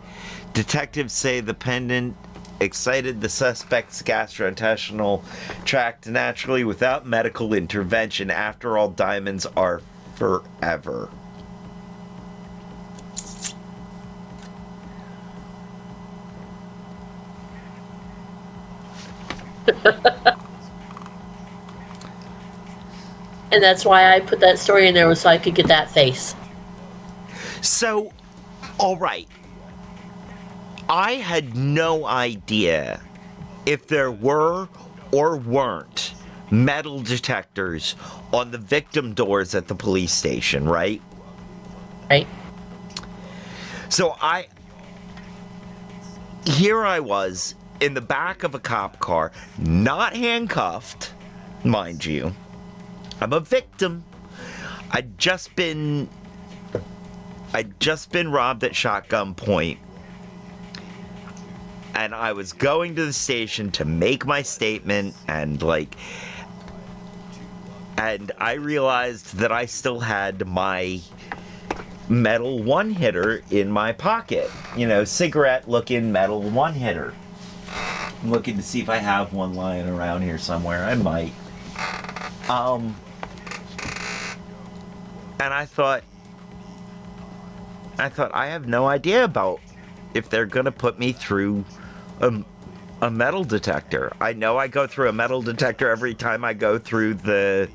Detectives say the pendant excited the suspect's gastrointestinal tract naturally without medical intervention. After all, diamonds are forever. And that's why I put that story in there, so I could get that face. So, all right. I had no idea if there were or weren't metal detectors on the victim doors at the police station, right? Right. So here I was in the back of a cop car, not handcuffed, mind you. I'm a victim. I'd just been I'd just been robbed at shotgun point, and I was going to the station to make my statement, and I realized that I still had my metal one-hitter in my pocket. Cigarette-looking metal one-hitter. I'm looking to see if I have one lying around here somewhere. I might. And I thought I have no idea about if they're gonna put me through a metal detector. I know I go through a metal detector every time I go through the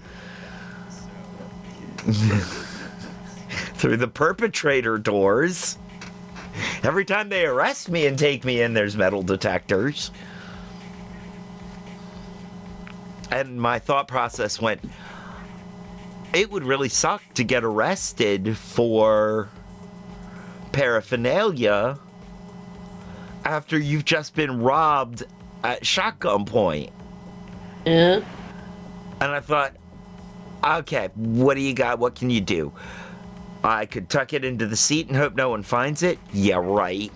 through the perpetrator doors. Every time they arrest me and take me in, there's metal detectors. And my thought process went, it would really suck to get arrested for paraphernalia after you've just been robbed at shotgun point. Yeah. And I thought, okay, what do you got? What can you do? I could tuck it into the seat and hope no one finds it? Yeah, right.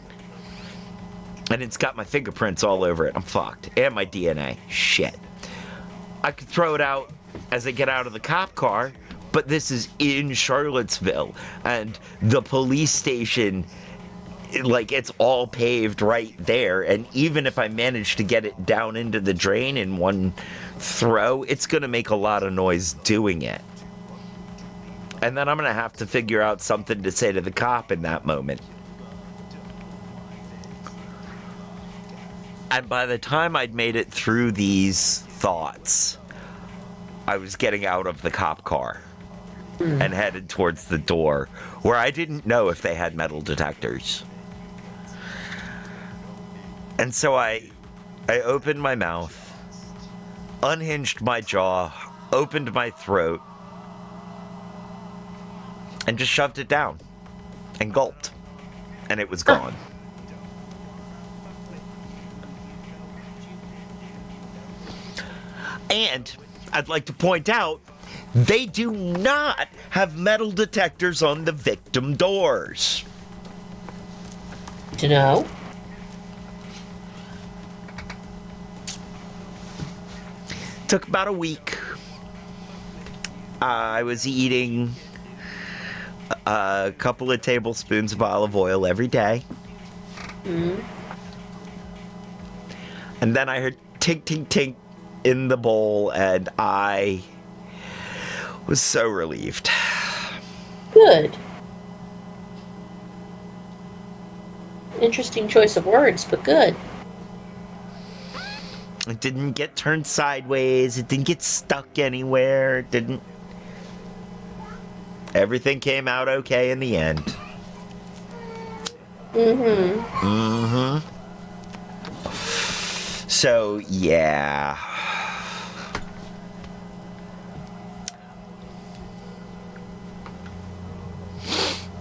And it's got my fingerprints all over it. I'm fucked. And my DNA. Shit. I could throw it out as I get out of the cop car, but this is in Charlottesville, and the police station, it's all paved right there, and even if I manage to get it down into the drain in one throw, it's gonna make a lot of noise doing it. And then I'm gonna have to figure out something to say to the cop in that moment. And by the time I'd made it through these thoughts, I was getting out of the cop car and headed towards the door, where I didn't know if they had metal detectors. And so I opened my mouth, unhinged my jaw, opened my throat, and just shoved it down and gulped. And it was gone. And I'd like to point out, they do not have metal detectors on the victim doors. Do you know? Took about a week. I was eating a couple of tablespoons of olive oil every day. And then I heard tink, tink, tink in the bowl, and I was so relieved. Good. Interesting choice of words, but good. It didn't get turned sideways. It didn't get stuck anywhere. It didn't. Everything came out okay in the end. So, yeah.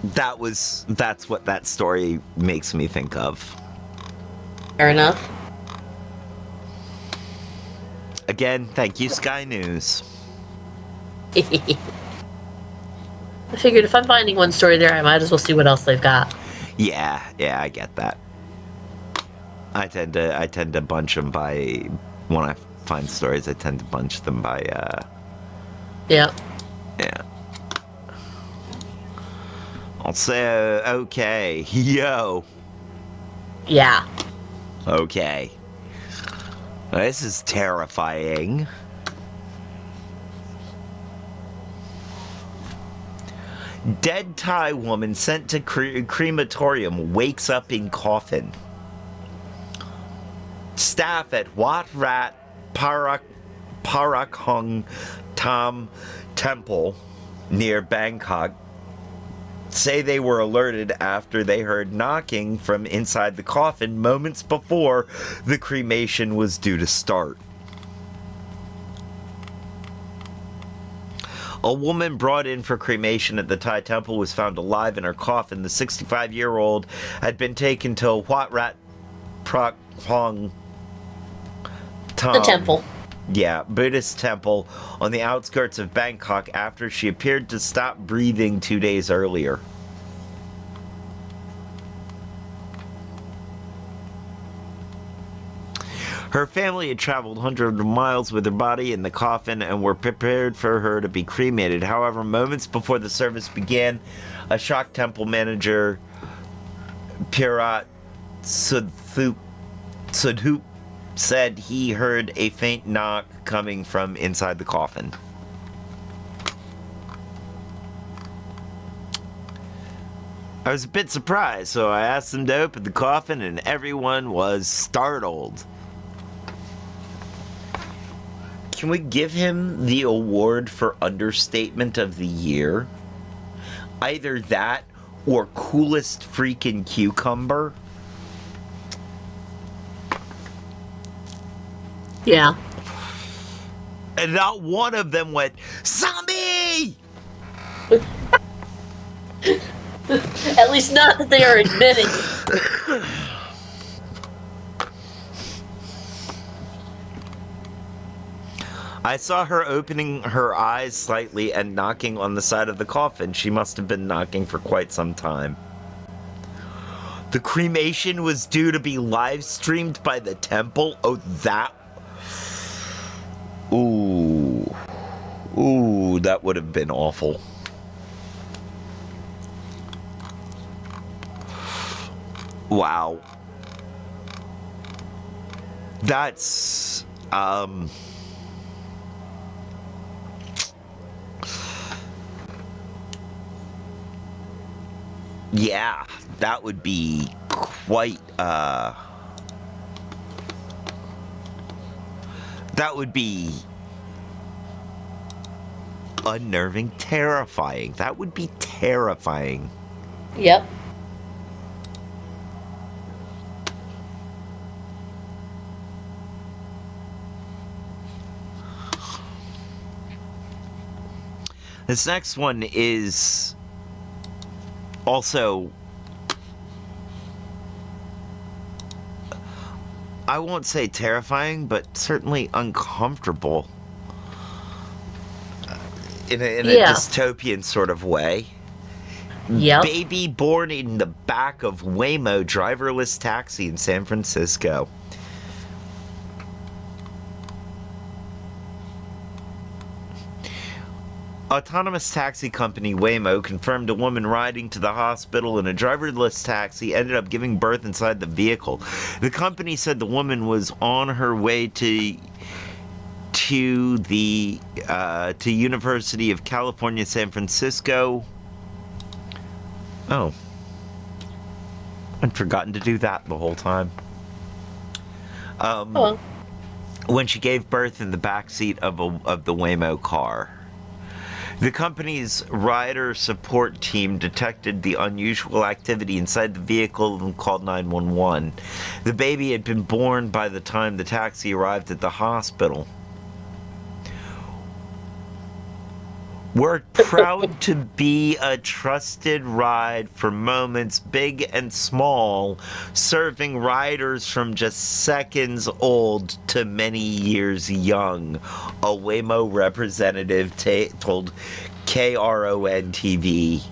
That's what that story makes me think of. Fair enough. Again, thank you, Sky News. I figured if I'm finding one story there, I might as well see what else they've got. Yeah, I get that. I tend to bunch them by, when I find stories, I tend to bunch them by, Yeah. Yeah. I'll say, okay, yo. Yeah. Okay. This is terrifying. Dead Thai woman sent to crematorium wakes up in coffin. Staff at Wat Rat Parakhong Tam Temple near Bangkok say they were alerted after they heard knocking from inside the coffin moments before the cremation was due to start. A woman brought in for cremation at the Thai temple was found alive in her coffin. The 65-year-old had been taken to Wat Rat Prakhong Tam. The temple. Yeah, Buddhist temple on the outskirts of Bangkok after she appeared to stop breathing 2 days earlier. Her family had traveled hundreds of miles with her body in the coffin and were prepared for her to be cremated. However, moments before the service began, a shocked temple manager, Pirat Sudhoop, said he heard a faint knock coming from inside the coffin. I was a bit surprised, so I asked them to open the coffin, and everyone was startled. Can we give him the award for understatement of the year? Either that or coolest freaking cucumber? Yeah. And not one of them went, zombie! At least not that they are admitting. I saw her opening her eyes slightly and knocking on the side of the coffin. She must have been knocking for quite some time. The cremation was due to be live streamed by the temple. Oh, that. Ooh. Ooh, that would have been awful. Wow. That's, yeah, that would be quite, that would be unnerving, terrifying. That would be terrifying. Yep. This next one is also, I won't say terrifying, but certainly uncomfortable in a dystopian sort of way. Yep. Baby born in the back of Waymo driverless taxi in San Francisco. Autonomous taxi company Waymo confirmed a woman riding to the hospital in a driverless taxi ended up giving birth inside the vehicle. The company said the woman was on her way to University of California, San Francisco. Oh. I'd forgotten to do that the whole time. When she gave birth in the backseat of the Waymo car. The company's rider support team detected the unusual activity inside the vehicle and called 911. The baby had been born by the time the taxi arrived at the hospital. We're proud to be a trusted ride for moments big and small, serving riders from just seconds old to many years young, a Waymo representative told KRON TV.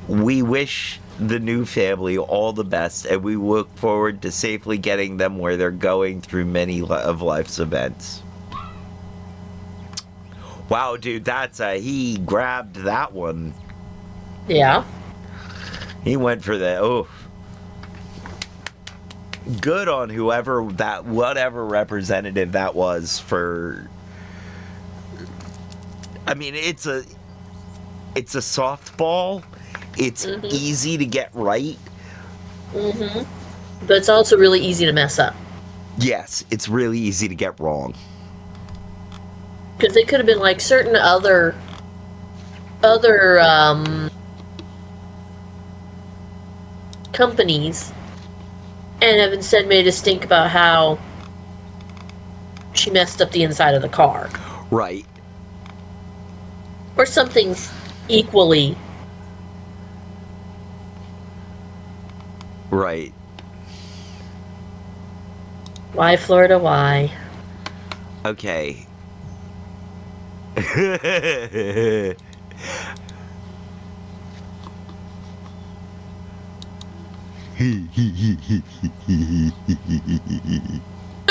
We wish the new family all the best, and we look forward to safely getting them where they're going through many of life's events. Wow, dude, he grabbed that one. Yeah. He went for that. Good on whatever representative that was for. I mean, it's a softball. It's easy to get right. Mm-hmm. But it's also really easy to mess up. Yes, it's really easy to get wrong. Because they could have been like certain other companies and have instead made us think about how she messed up the inside of the car. Right. Or something equally. Right. Why, Florida, why? Okay.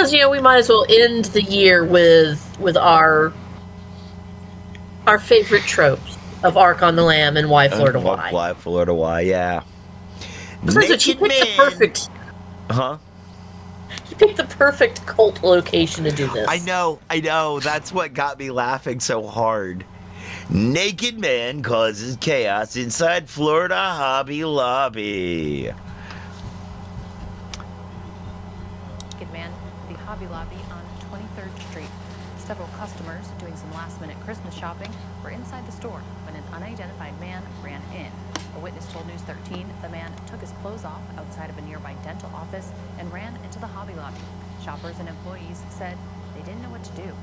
Because we might as well end the year with our favorite tropes of Ark on the Lam and Why Florida Why. Why Florida Why? Yeah. Besides, you picked the perfect. Huh? You picked the perfect cult location to do this. I know. That's what got me laughing so hard. Naked man causes chaos inside Florida Hobby Lobby. Naked man, the Hobby Lobby on 23rd Street. Several customers doing some last-minute Christmas shopping were inside the store when an unidentified man ran in. A witness told News 13 the man took his clothes off outside of a nearby dental office and ran into the Hobby Lobby. Shoppers and employees said they didn't know what to do.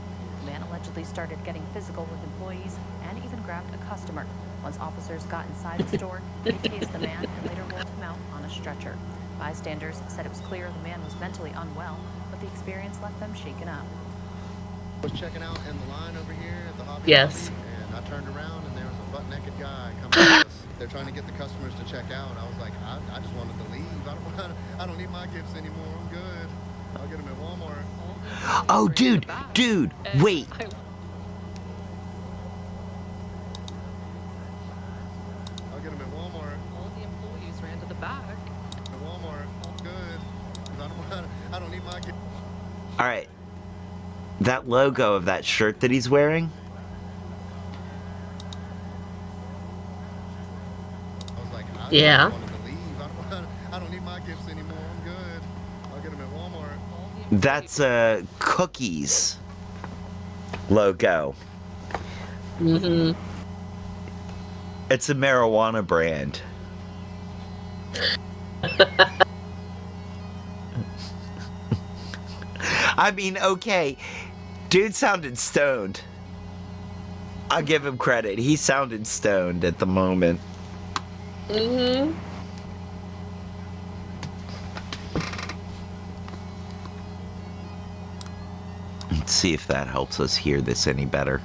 The man allegedly started getting physical with employees and even grabbed a customer. Once officers got inside the store, they tased the man and later rolled him out on a stretcher. Bystanders said it was clear the man was mentally unwell, but the experience left them shaken up. I was checking out in the line over here at the Hobby Yes. Lobby, and I turned around and there was a butt-naked guy coming at us. They're trying to get the customers to check out. I was like, I just wanted to leave. I don't need my gifts anymore. I'm good. I'll get them at Walmart. Oh, dude, wait. I'll get them at Walmart. All the employees ran to the back. At Walmart. I'm good. 'Cause I don't need my gifts. All right. That logo of that shirt that he's wearing. I was like, I Yeah. just wanted to leave. I don't need my gifts anymore. I'm good. I'll get them at Walmart. That's a Cookies logo. Mm-hmm. It's a marijuana brand. I mean, okay. Dude sounded stoned. I'll give him credit. He sounded stoned at the moment. Mm-hmm. Let's see if that helps us hear this any better.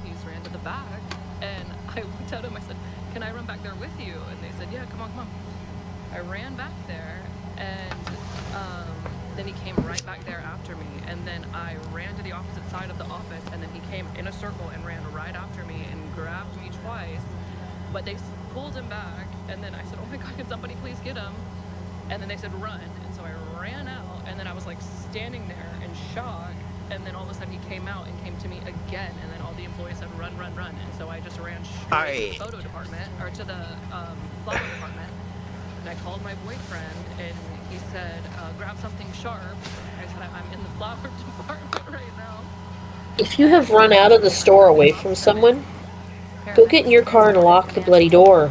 He's ran to the back, and I looked at him. I said, "Can I run back there with you?" And they said, "Yeah, come on, come on." I ran back there, and then he came right back there after me. And then I ran to the opposite side of the office, and then he came in a circle and ran right after me and grabbed me twice. But they pulled him back, and then I said, "Oh my God, can somebody please get him?" And then they said, "Run." And so I ran out, and then I was like standing there in shock. And then all of a sudden he came out and came to me again, and then all the employees said, "Run, run, run." And so I just ran straight to the photo department, or to the flower department. And I called my boyfriend, and he said, "Grab something sharp." I said, "I'm in the flower department right now." If you have run out of the store away from someone, go get in your car and lock the bloody door.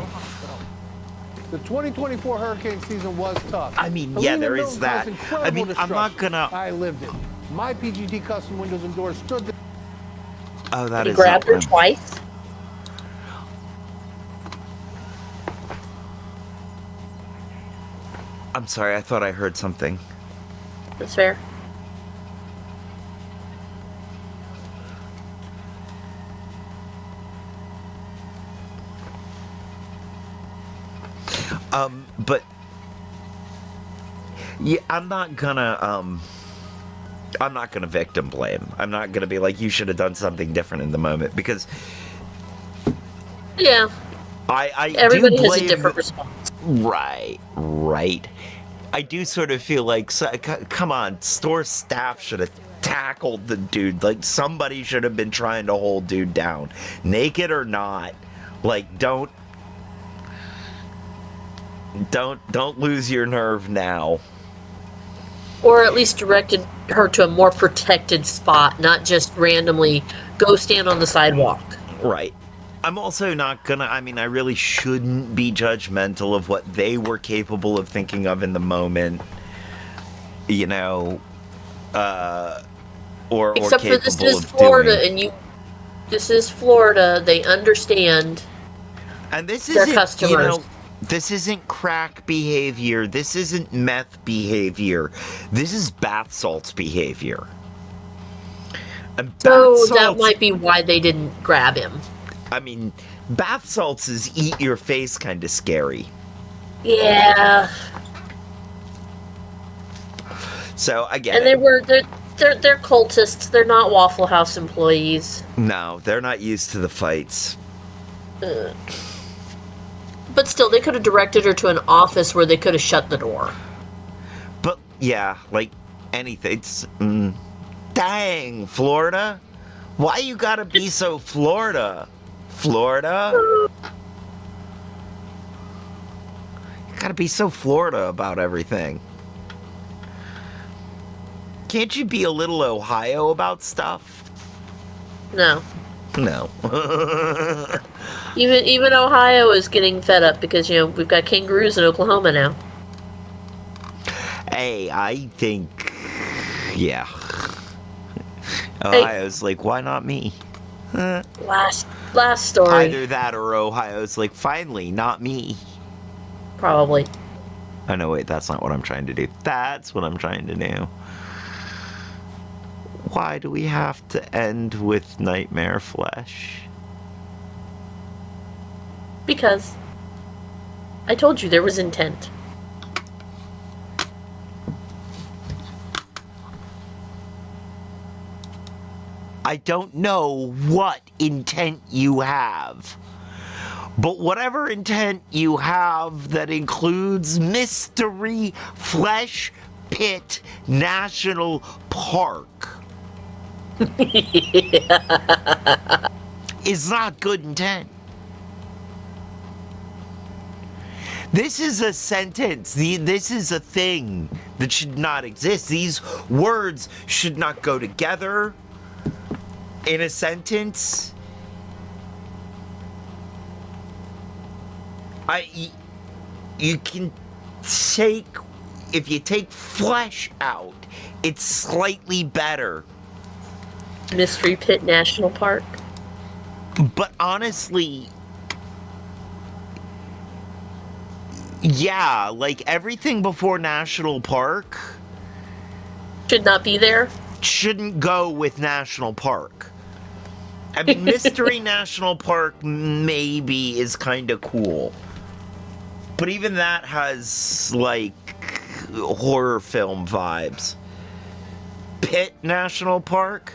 The 2024 hurricane season was tough. I mean, yeah, there is that. I mean, I'm not gonna. I lived it. My PGT custom windows and doors stood there. Oh, that He is. grabbed her twice. I'm sorry. I thought I heard something. That's fair. But yeah, I'm not gonna victim blame. I'm not gonna be like, you should have done something different in the moment, because Yeah. I Everybody do has a blame different response. Right. I do sort of feel like, come on, store staff should have tackled the dude. Like, somebody should have been trying to hold dude down, naked or not. Like, don't lose your nerve now. Or at least directed her to a more protected spot, not just randomly go stand on the sidewalk. Right. I'm also not gonna, I mean, I really shouldn't be judgmental of what they were capable of thinking of in the moment, you know, or Except for capable this is of Florida, doing. and this is Florida. They understand And this their isn't, customers. you know, this isn't crack behavior. This isn't meth behavior. This is bath salts behavior. And So bath that salts, might be why they didn't grab him. I mean, bath salts is eat your face kind of scary. Yeah. So I get And it. they're cultists. They're not Waffle House employees. No, they're not used to the fights. But still, they could have directed her to an office where they could have shut the door. But yeah, like anything. Dang, Florida. Why you gotta be so Florida? Florida? You gotta be so Florida about everything. Can't you be a little Ohio about stuff? No. No. Even Ohio is getting fed up because, we've got kangaroos in Oklahoma now. Hey, I think, yeah. Ohio's like, why not me? Last story. Either that or Ohio's like, finally, not me. Probably. Oh, no, wait, that's not what I'm trying to do. That's what I'm trying to do. Why do we have to end with Nightmare Flesh? Because I told you there was intent. I don't know what intent you have. But whatever intent you have that includes Mystery Flesh Pit National Park is not good intent. This is a sentence. This is a thing that should not exist. These words should not go together in a sentence. You can take, if you take flesh out, it's slightly better. Mystery Pit National Park. But honestly, yeah, like everything before National Park Should not be there. shouldn't go with National Park. I mean, Mystery National Park maybe is kind of cool. But even that has, like, horror film vibes. Pitt National Park?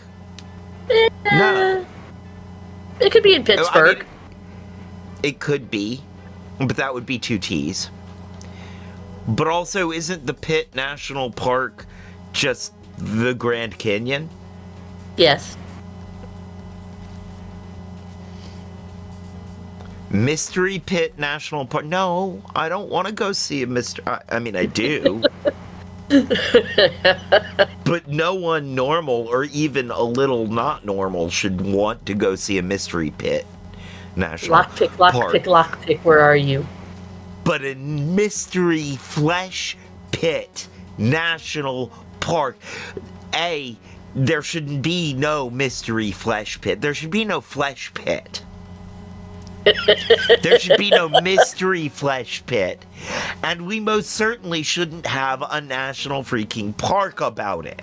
No. It could be in Pittsburgh. I mean, it could be, but that would be two T's. But also, isn't the Pitt National Park just the Grand Canyon? Yes. Mystery Pit National Park. No, I don't want to go see a mystery. I mean, I do. But no one normal or even a little not normal should want to go see a Mystery Pit National Park. Lockpick, where are you? But a Mystery Flesh Pit National Park. There shouldn't be no Mystery Flesh Pit. There should be no Flesh Pit. There should be no Mystery Flesh Pit. And we most certainly shouldn't have a national freaking park about it.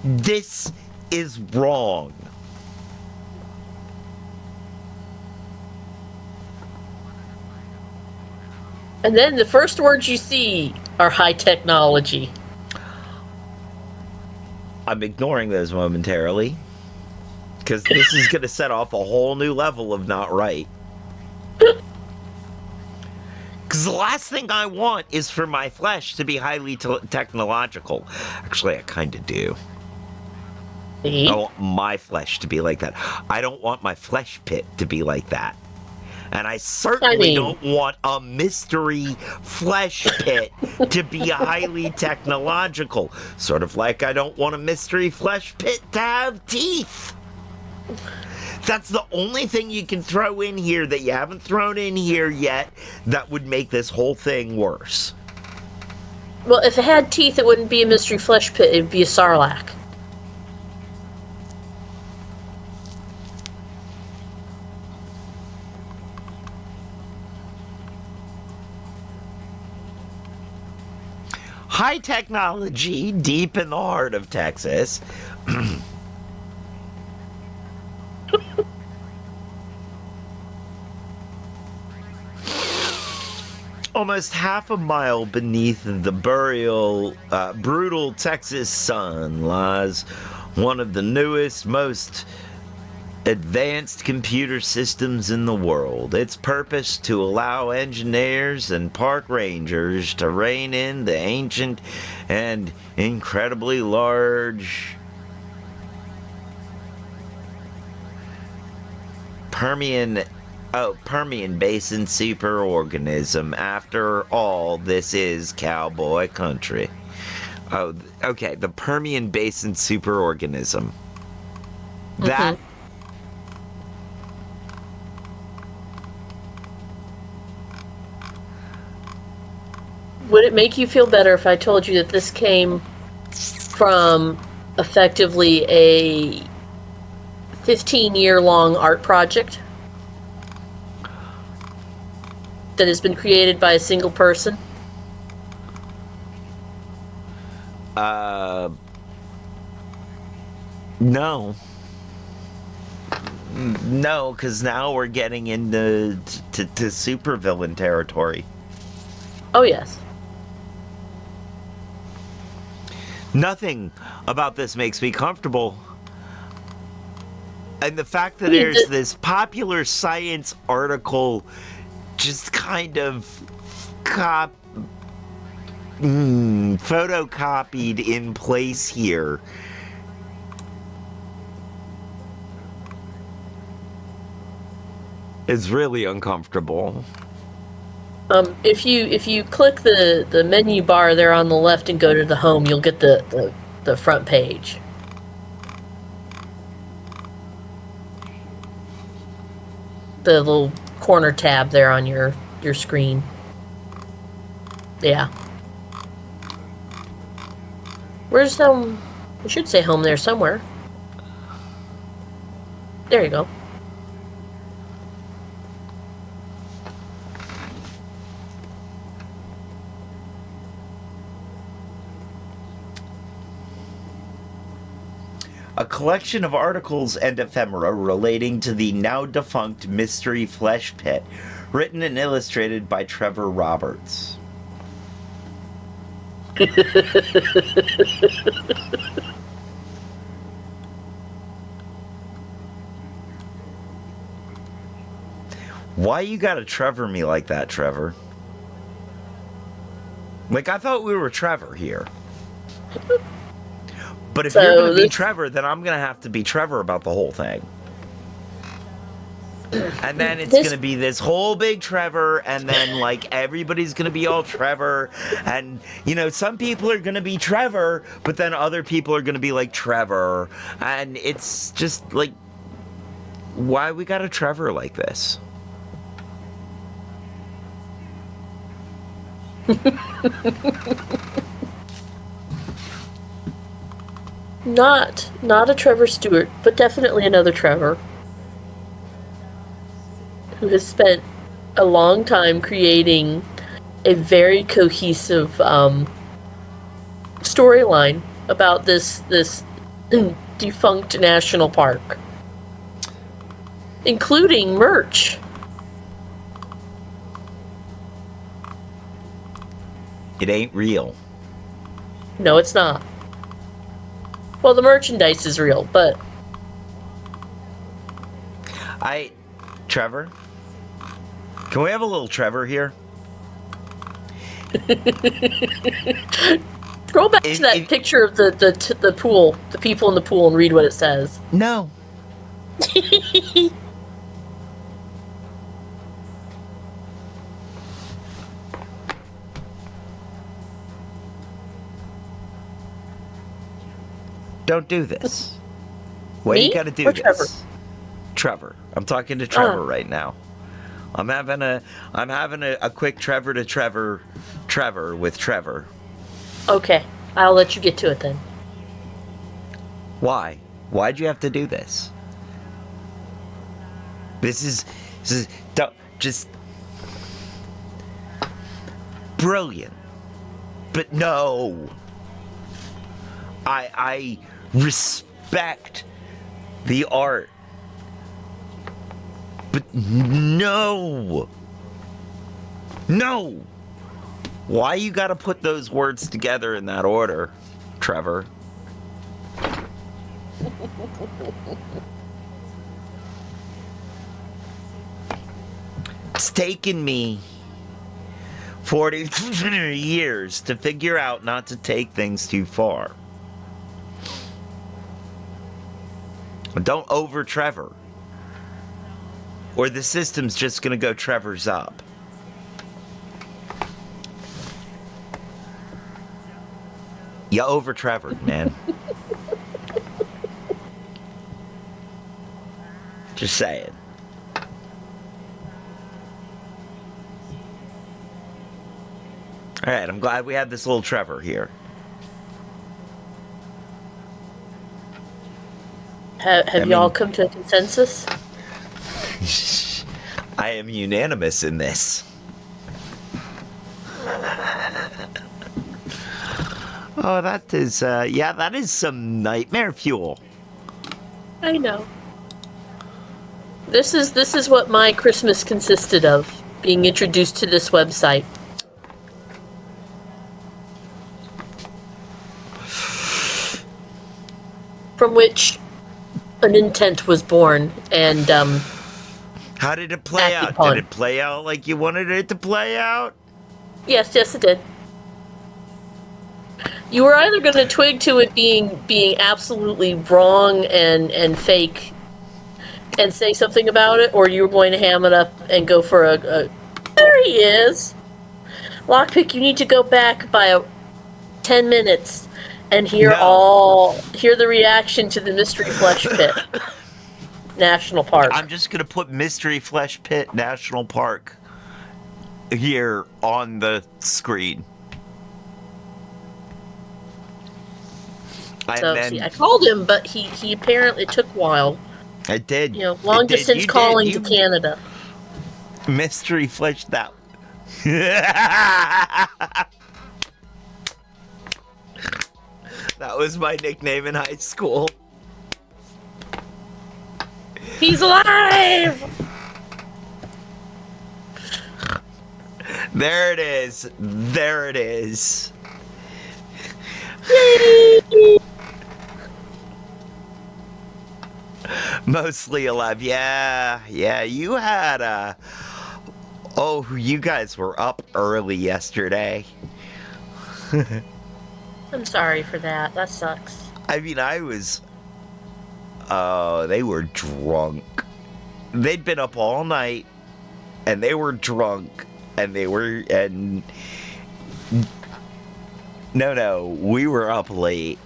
This is wrong. And then the first words you see are high technology. I'm ignoring those momentarily. Because this is going to set off a whole new level of not right. Because the last thing I want is for my flesh to be highly technological. Actually, I kind of do. See? I want my flesh to be like that. I don't want my flesh pit to be like that. And I certainly don't want a mystery flesh pit to be highly technological. Sort of like I don't want a mystery flesh pit to have teeth. That's the only thing you can throw in here that you haven't thrown in here yet that would make this whole thing worse. Well, if it had teeth, it wouldn't be a mystery flesh pit. It'd be a sarlacc. High technology, deep in the heart of Texas. Almost half a mile beneath the brutal Texas sun lies one of the newest, most advanced computer systems in the world. Its purpose to allow engineers and park rangers to rein in the ancient and incredibly large Permian Basin superorganism. After all, this is cowboy country. Oh, okay, the Permian Basin superorganism. That Would it make you feel better if I told you that this came from effectively a 15-year-long art project that has been created by a single person? No. No, because now we're getting into supervillain territory. Oh, yes. Nothing about this makes me comfortable. And the fact that there's this popular science article just kind of photocopied in place here. Is really uncomfortable. If you click the menu bar there on the left and go to the home, you'll get the front page. The little corner tab there on your screen. Yeah. Where's home? I should say home there somewhere. There you go. A collection of articles and ephemera relating to the now defunct Mystery Flesh Pit, written and illustrated by Trevor Roberts. Why you gotta Trevor me like that, Trevor? Like, I thought we were Trevor here. But if you're going to be Trevor, then I'm going to have to be Trevor about the whole thing. And then it's going to be this whole big Trevor, and then, like, everybody's going to be all Trevor. And, you know, some people are going to be Trevor, but then other people are going to be like Trevor. And it's just, like, why we got a Trevor like this? Not a Trevor Stewart, but definitely another Trevor who has spent a long time creating a very cohesive storyline about this defunct national park, including merch. It ain't real. No, it's not. Well, the merchandise is real, but... Trevor? Can we have a little Trevor here? Scroll back to that picture of the pool, the people in the pool, and read what it says. No. Don't do this. Why you gotta do this? Trevor. I'm talking to Trevor right now. I'm having a quick Trevor to Trevor with Trevor. Okay, I'll let you get to it then. Why? Why'd you have to do this? This is just brilliant. But no. I respect the art. But no. No. Why you gotta put those words together in that order, Trevor? It's taken me 40 years to figure out not to take things too far. Don't over Trevor. Or the system's just gonna go Trevor's up. You over Trevor, man. Just saying. Alright, I'm glad we had this little Trevor here. Have y'all come to a consensus? I am unanimous in this. Oh, that is, yeah, that is some nightmare fuel. I know. This is what my Christmas consisted of, being introduced to this website. From which an intent was born, and how did it play out? upon. Did it play out like you wanted it to play out? Yes, it did. You were either going to twig to it being absolutely wrong and fake, and say something about it, or you were going to ham it up and go for a there he is. Lockpick, you need to go back by 10 minutes and hear the reaction to the Mystery Flesh Pit National Park. I'm just gonna put Mystery Flesh Pit National Park here on the screen. I called him, but he apparently took a while. I did. You know, long distance calling to Canada. Mystery Flesh that. That was my nickname in high school. He's alive! There it is. There it is. Mostly alive. Yeah, you had oh, you guys were up early yesterday. I'm sorry for that. That sucks. I mean, oh, they were drunk. They'd been up all night, and they were drunk, No, we were up late.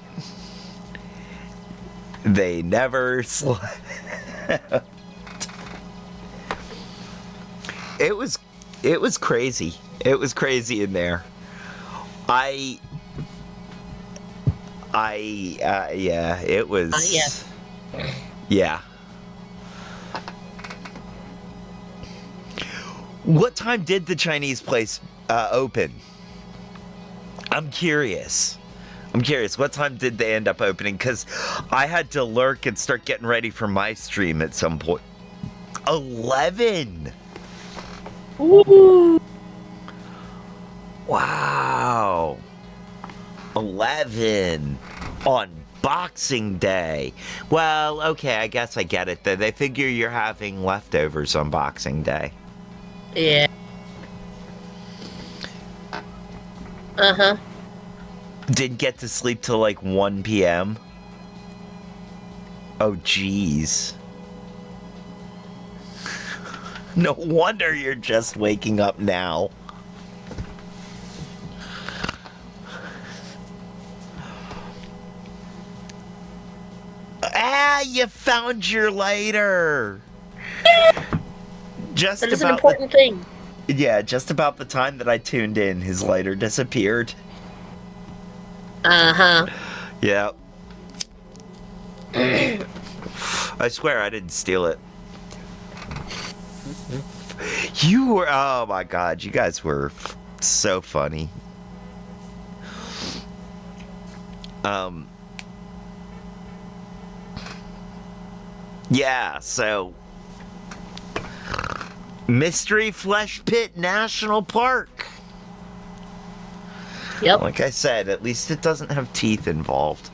They never slept. It was crazy. It was crazy in there. Yeah, it was. Yes. Yeah. What time did the Chinese place open? I'm curious. What time did they end up opening? Because I had to lurk and start getting ready for my stream at some point. 11! Ooh. Wow. 11 on Boxing Day. Well, okay, I guess I get it. They figure you're having leftovers on Boxing Day. Yeah. Uh-huh. Didn't get to sleep till like 1 p.m. Oh, jeez. No wonder you're just waking up now. Ah, you found your lighter. Just That is about an important thing. Yeah, just about the time that I tuned in, his lighter disappeared. Uh-huh. Yeah. I swear I didn't steal it. You were, oh my god, you guys were so funny. Yeah, so Mystery Flesh Pit National Park. Yep. Like I said, at least it doesn't have teeth involved.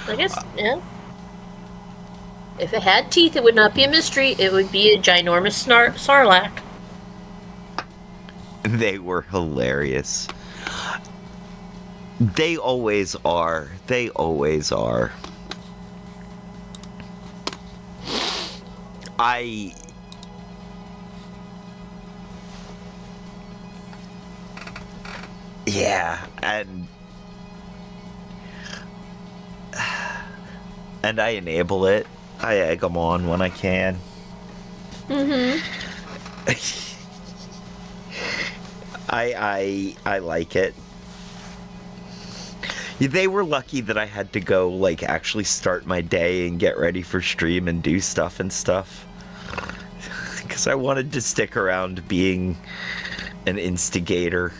I guess, yeah. If it had teeth, it would not be a mystery. It would be a ginormous sarlacc. They were hilarious. They always are. They always are. Yeah, and I enable it. I egg them on when I can. Mm-hmm. I like it. They were lucky that I had to go, like, actually start my day and get ready for stream and do stuff and stuff. Because I wanted to stick around being an instigator.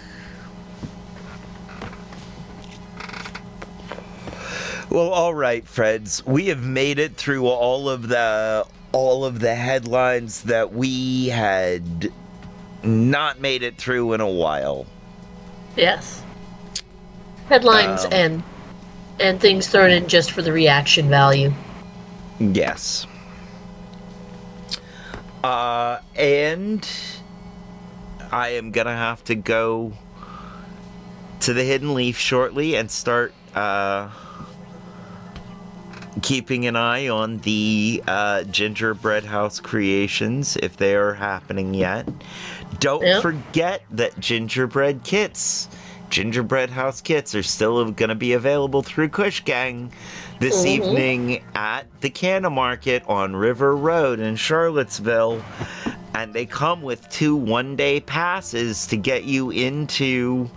Well, all right, friends. We have made it through all of the headlines that we had not made it through in a while. Yes. Headlines and things thrown in just for the reaction value. Yes. And I am gonna have to go to the Hidden Leaf shortly and start keeping an eye on the gingerbread house creations if they are happening yet. Don't forget that gingerbread house kits are still going to be available through Kush Gang this evening at the Canna Market on River Road in Charlottesville. And they come with 2 one-day passes to get you into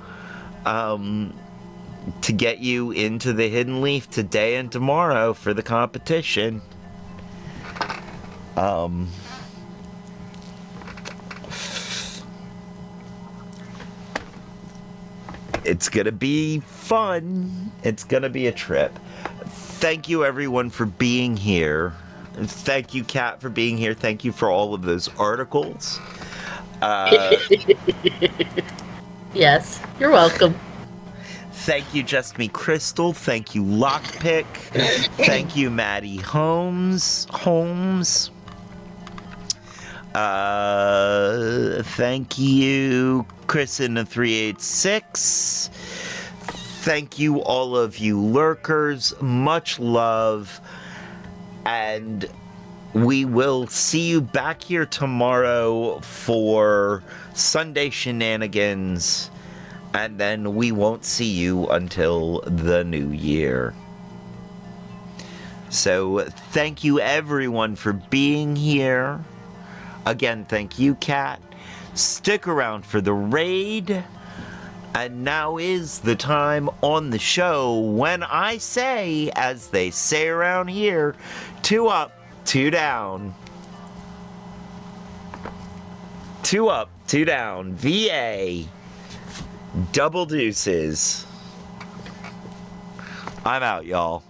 the Hidden Leaf today and tomorrow for the competition. It's gonna be fun. It's gonna be a trip. Thank you everyone for being here. Thank you, Kat, for being here. Thank you for all of those articles. Yes, you're welcome. Thank you, Just Me Crystal. Thank you, Lockpick. Thank you, Maddie Holmes. Thank you, Chris in the 386. Thank you, all of you lurkers. Much love. And we will see you back here tomorrow for Sunday shenanigans. And then we won't see you until the new year. So thank you everyone for being here. Again, thank you, Kat. Stick around for the raid. And now is the time on the show when I say, as they say around here, 2 up, 2 down. 2 up, 2 down. VA. Double deuces. I'm out, y'all.